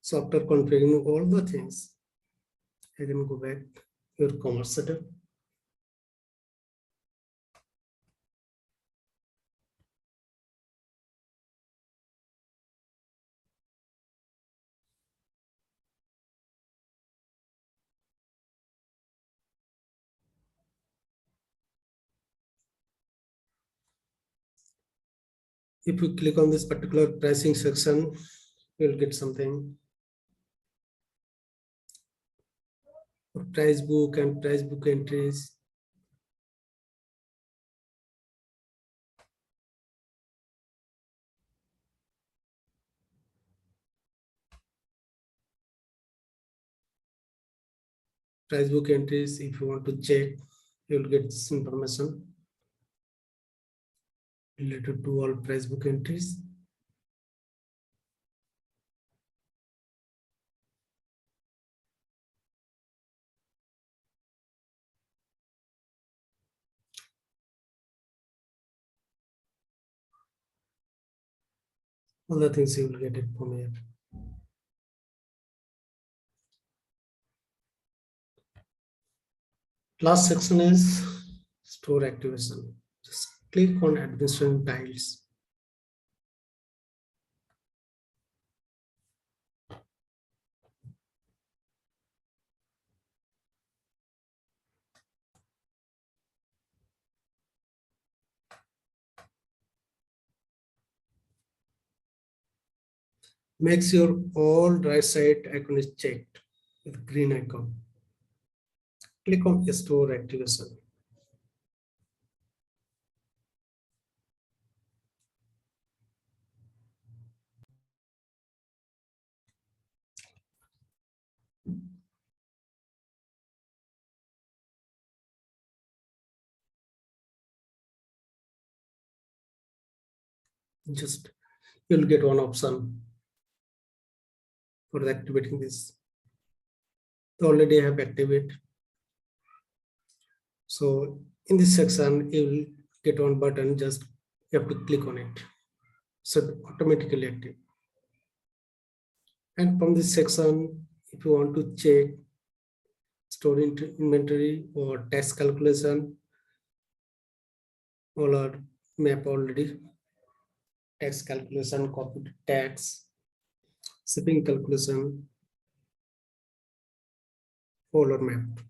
So after configuring all the things, I can go back to your commerce setup. If you click on this particular pricing section, you'll get something. Price book and price book entries. Price book entries, if you want to check, you'll get this information related to all price book entries. All the things you will get it from here. Last section is store activation. Just click on administration tiles. Make sure all right side icon is checked with green icon. Click on store activation. Just you'll get one option for activating this. Already I have activated. So in this section, you will get one button, just you have to click on it. So automatically active. And from this section, if you want to check store inventory or tax calculation, all are map already. Tax calculation, corporate tax, shipping calculation, all are mapped.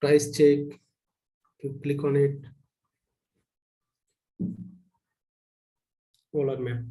Price check, you click on it, all are mapped.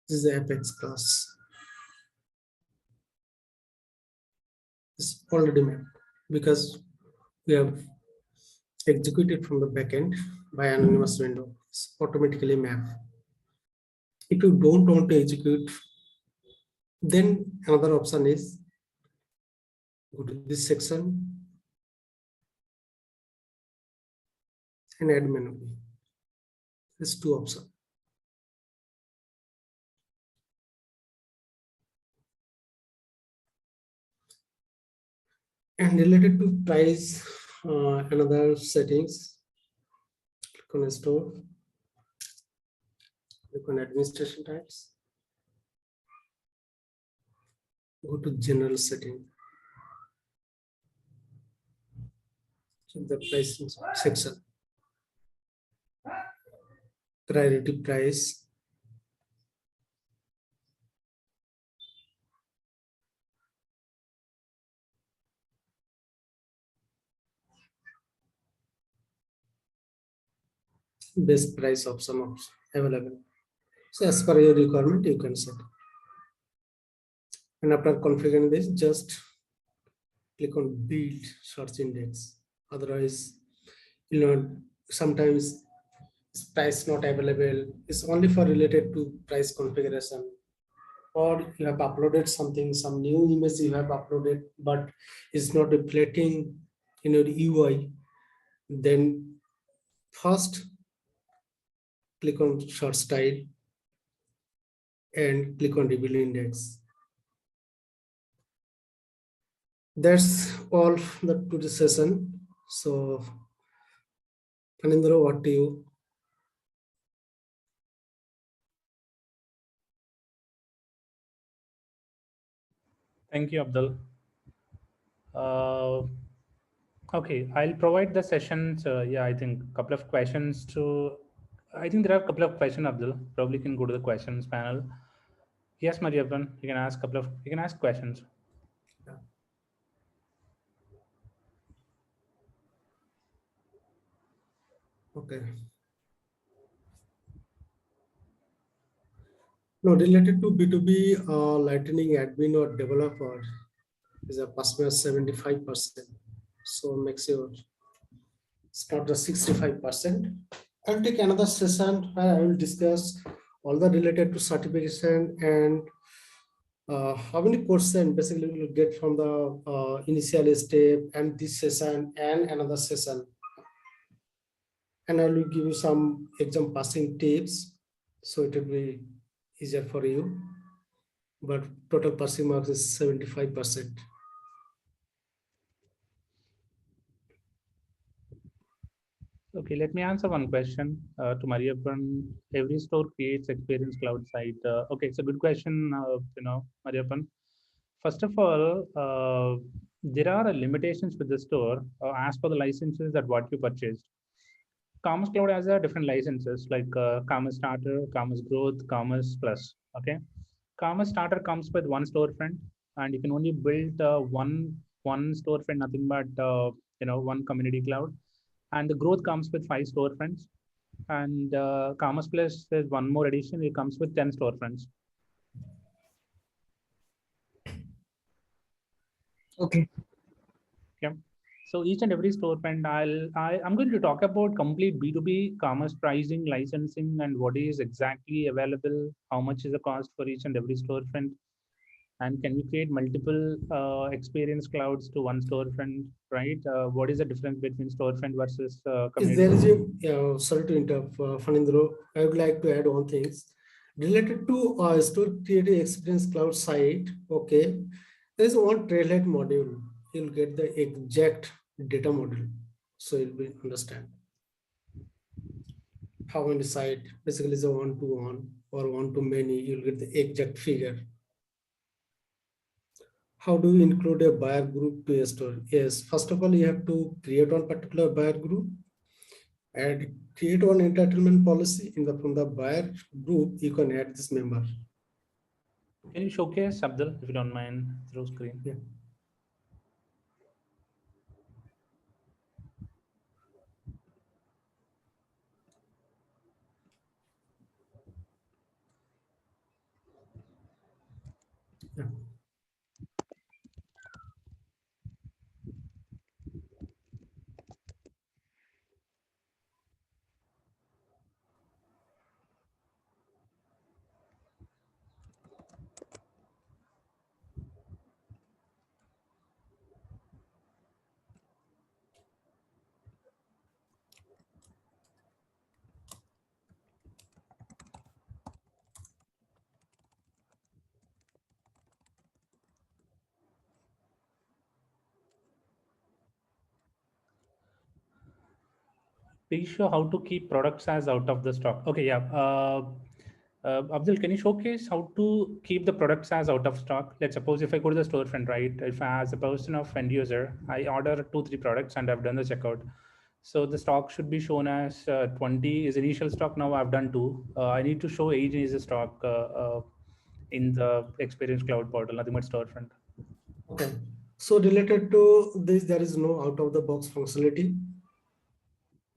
This is the Apex class. It's already mapped because we have executed from the backend by anonymous window. It's automatically mapped. If you don't want to execute, then another option is go to this section and add manually. There's two options. And related to price, another settings, click on store, click on administration types, go to general setting, check the pricing section, priority price, best price option available. So as per your requirement, you can set. And after configuring this, just click on build search index. Otherwise, sometimes price not available. It's only for related to price configuration, or you have uploaded something, some new image you have uploaded, but it's not reflecting in your UI. Then first click on search style and click on reveal index. That's all to the session. So, Anindra, what do you? Thank you, Abdul. Okay, I'll provide the sessions. Yeah, I think a couple of questions to. I think there are a couple of questions, Abdul. Probably can go to the questions panel. Yes, Mariappan, you can ask you can ask questions. Yeah. Okay. No, related to B2B, lightning admin or developer is a customer 75%. So make sure it's not the 65%. I'll take another session where I will discuss all the related to certification and how many percent basically we will get from the initial step and this session and another session. And I will give you some exam passing tips so it will be easier for you. But total passing marks is 75%. Okay, let me answer one question to Mariappan. Every store creates experience cloud site. Okay, it's a good question, Mariappan. First of all, there are limitations with the store as per the licenses that what you purchased. Commerce Cloud has different licenses like Commerce Starter, Commerce Growth, Commerce Plus. Okay, Commerce Starter comes with one storefront, and you can only build one storefront, nothing but one community cloud. And the Growth comes with 5 storefronts, and Commerce Plus is one more addition. It comes with 10 storefronts. Okay. Yeah. So each and every storefront, I'm going to talk about complete B2B commerce pricing, licensing, and what is exactly available, how much is the cost for each and every storefront, and can we create multiple experience clouds to one storefront, right? What is the difference between storefront versus Is community? there is a, sorry to interrupt, Fanindro, I would like to add one thing. Related to store creative experience cloud site, okay, there is one trailhead module. You'll get the exact data model. So you'll be understand how many site basically is a one-to-one or one-to-many, you'll get the exact figure. How do you include a buyer group to a store? Yes, first of all, you have to create one particular buyer group and create one entitlement policy in the from the buyer group. You can add this member. Can you showcase, Abdul, if you don't mind, through screen? Yeah. Yeah. Please show how to keep products as out of the stock. Okay, yeah. Abdul, can you showcase how to keep the products as out of stock? Let's suppose if I go to the storefront, right? If as a person of end user, I order 2-3 products and I've done the checkout. So the stock should be shown as 20 is initial stock. Now I've done 2. I need to show 8 is the stock in the Experience Cloud portal, nothing but storefront. Okay. So related to this, there is no out of the box functionality,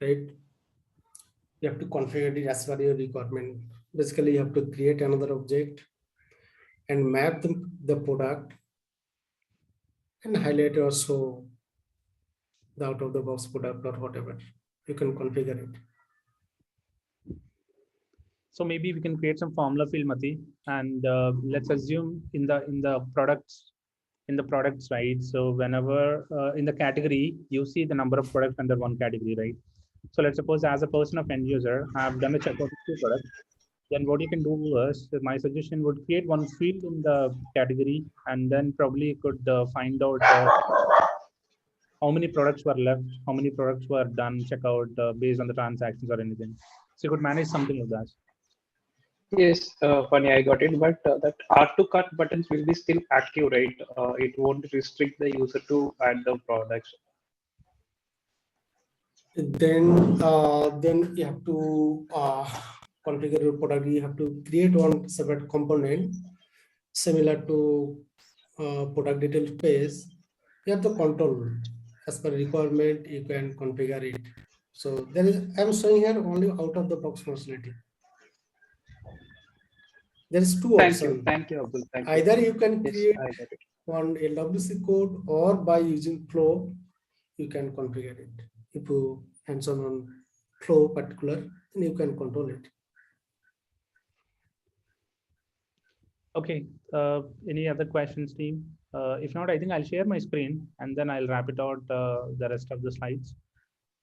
right? You have to configure it as per your requirement. Basically, you have to create another object and map the product and highlight also the out of the box product or whatever. You can configure it. So maybe we can create some formula field, Mati, and let's assume in the products, right? So whenever in the category, you see the number of products under one category, right? So let's suppose as a person of end user, I've done a checkout of 2 products. Then what you can do is, my suggestion would create one field in the category, and then probably could find out how many products were left, how many products were done checkout based on the transactions or anything. So you could manage something like that. Yes, funny, I got it. But that add to cart buttons will be still active, right? It won't restrict the user to add the products. Then you have to configure your product. You have to create one separate component similar to product detail page. You have to control as per requirement. You can configure it. So there is, I'm showing here only out of the box functionality. There is two options. Thank you, Abdul. Thank Either you can Yes, create I got it. one LWC code, or by using flow, you can configure it. If you hands-on on flow particular, then you can control it. Okay. Any other questions, team? If not, I think I'll share my screen and then I'll wrap it out the rest of the slides.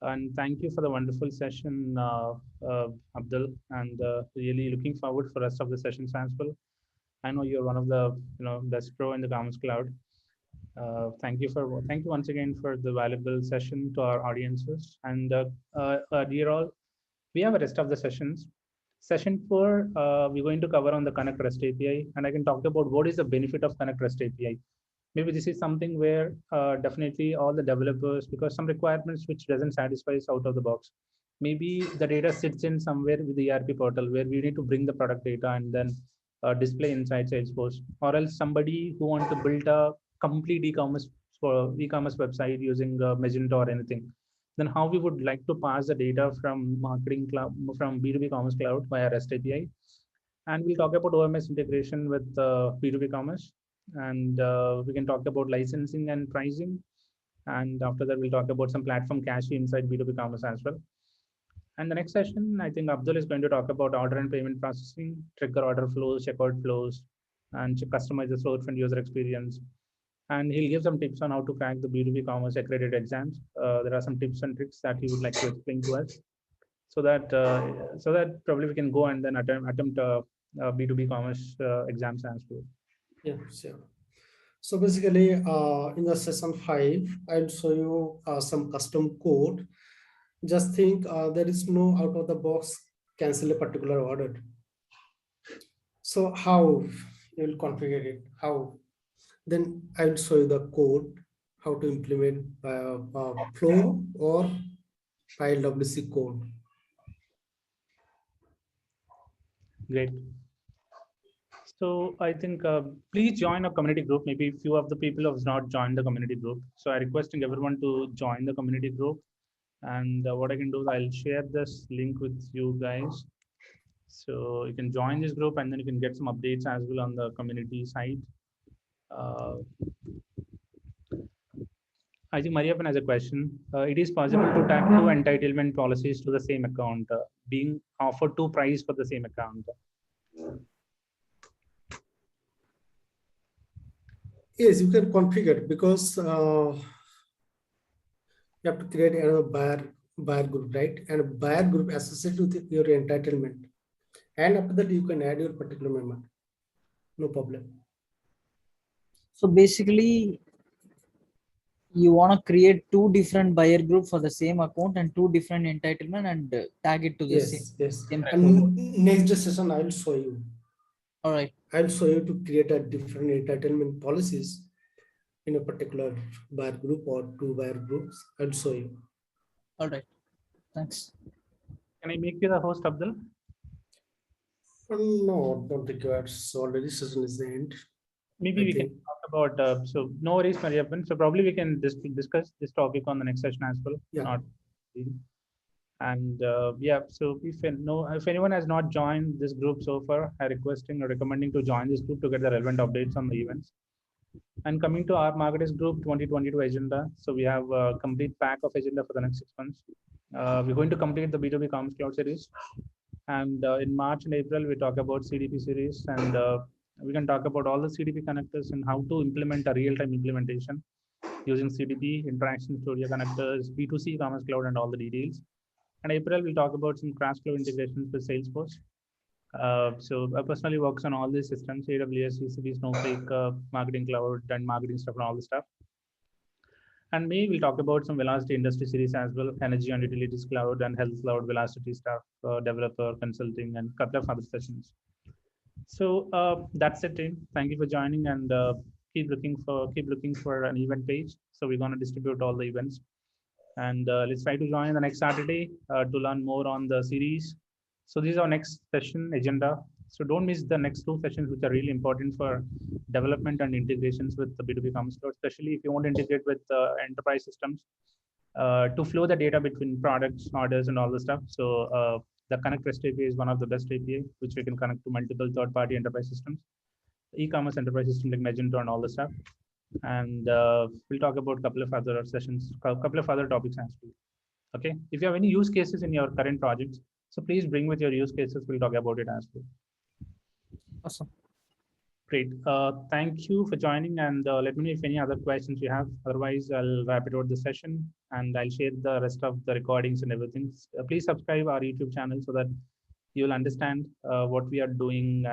And thank you for the wonderful session, Abdul, and really looking forward for the rest of the sessions as well. I know you're one of the best pro in the Commerce Cloud. Thank you once again for the valuable session to our audiences. And dear all, we have a rest of the sessions. Session 4, we're going to cover on the Connect REST API, and I can talk about what is the benefit of Connect REST API. Maybe this is something where definitely all the developers, because some requirements which doesn't satisfy us out of the box. Maybe the data sits in somewhere with the ERP portal where we need to bring the product data and then display inside Salesforce, or else somebody who wants to build a complete e-commerce website using Magento or anything. Then how we would like to pass the data from marketing cloud, from B2B Commerce Cloud via REST API. And we'll talk about OMS integration with B2B Commerce. And we can talk about licensing and pricing. And after that, we'll talk about some platform cache inside B2B Commerce as well. And the next session, I think Abdul is going to talk about order and payment processing, trigger order flows, checkout flows, and customize the storefront user experience. And he'll give some tips on how to crack the B2B Commerce accredited exams. There are some tips and tricks that he would like to explain to us, so that probably we can go and then attempt B2B Commerce exams as well. Yeah, sure. So basically, in the session 5, I'll show you some custom code. Just think there is no out of the box cancel a particular order. So how you will configure it? How? Then I will show you the code, how to implement flow or by LWC code. Great. So I think please join a community group. Maybe a few of the people have not joined the community group. So I requesting everyone to join the community group. And what I can do is I'll share this link with you guys. So you can join this group and then you can get some updates as well on the community side. I think Mariappan has a question. It is possible to tag 2 entitlement policies to the same account, being offered 2 price for the same account. Yes, you can configure, because you have to create another buyer group, right? And a buyer group associated with your entitlement. And after that, you can add your particular member. No problem. So basically, you want to create 2 different buyer group for the same account and 2 different entitlement and tag it to the same And next session, I'll show you. All right. I'll show you to create a different entitlement policies in a particular buyer group or 2 buyer groups. I'll show you. All right. Thanks. Can I make you the host, Abdul? No, don't require. So already session is the end. Maybe we can talk about, so no worries, Mariappan. So probably we can discuss this topic on the next session as well. Yeah. And yeah, so if anyone has not joined this group so far, I requesting or recommending to join this group to get the relevant updates on the events. And coming to our Marketers Group 2022 agenda, so we have a complete pack of agenda for the next 6 months. We're going to complete the B2B Comms Cloud series, and in March and April we talk about CDP series, and we can talk about all the CDP connectors and how to implement a real-time implementation using CDP, interaction studio connectors, B2C Commerce Cloud, and all the details. And April we'll talk about some cross cloud integrations with Salesforce. So I personally works on all these systems: AWS, GCP, Snowflake, Marketing Cloud, and marketing stuff, and all the stuff. And May we'll talk about some Velocity industry series as well: Energy and Utilities Cloud and Health Cloud, Velocity stuff, developer consulting, and a couple of other sessions. So that's it, team. Thank you for joining, and keep looking for an event page. So we're gonna distribute all the events, and let's try to join the next Saturday to learn more on the series. So this is our next session agenda. So don't miss the next two sessions, which are really important for development and integrations with the B2B Commerce Cloud, especially if you want to integrate with enterprise systems to flow the data between products, orders, and all the stuff. So the Connect REST API is one of the best API, which we can connect to multiple third-party enterprise systems, e-commerce enterprise system like Magento and all the stuff. And we'll talk about a couple of other sessions, a couple of other topics as well. Okay, if you have any use cases in your current projects, so please bring with your use cases. We'll talk about it as well. Awesome. Great. Thank you for joining, and let me know if any other questions you have. Otherwise, I'll wrap it out the session, and I'll share the rest of the recordings and everything. Please subscribe our YouTube channel so that you'll understand what we are doing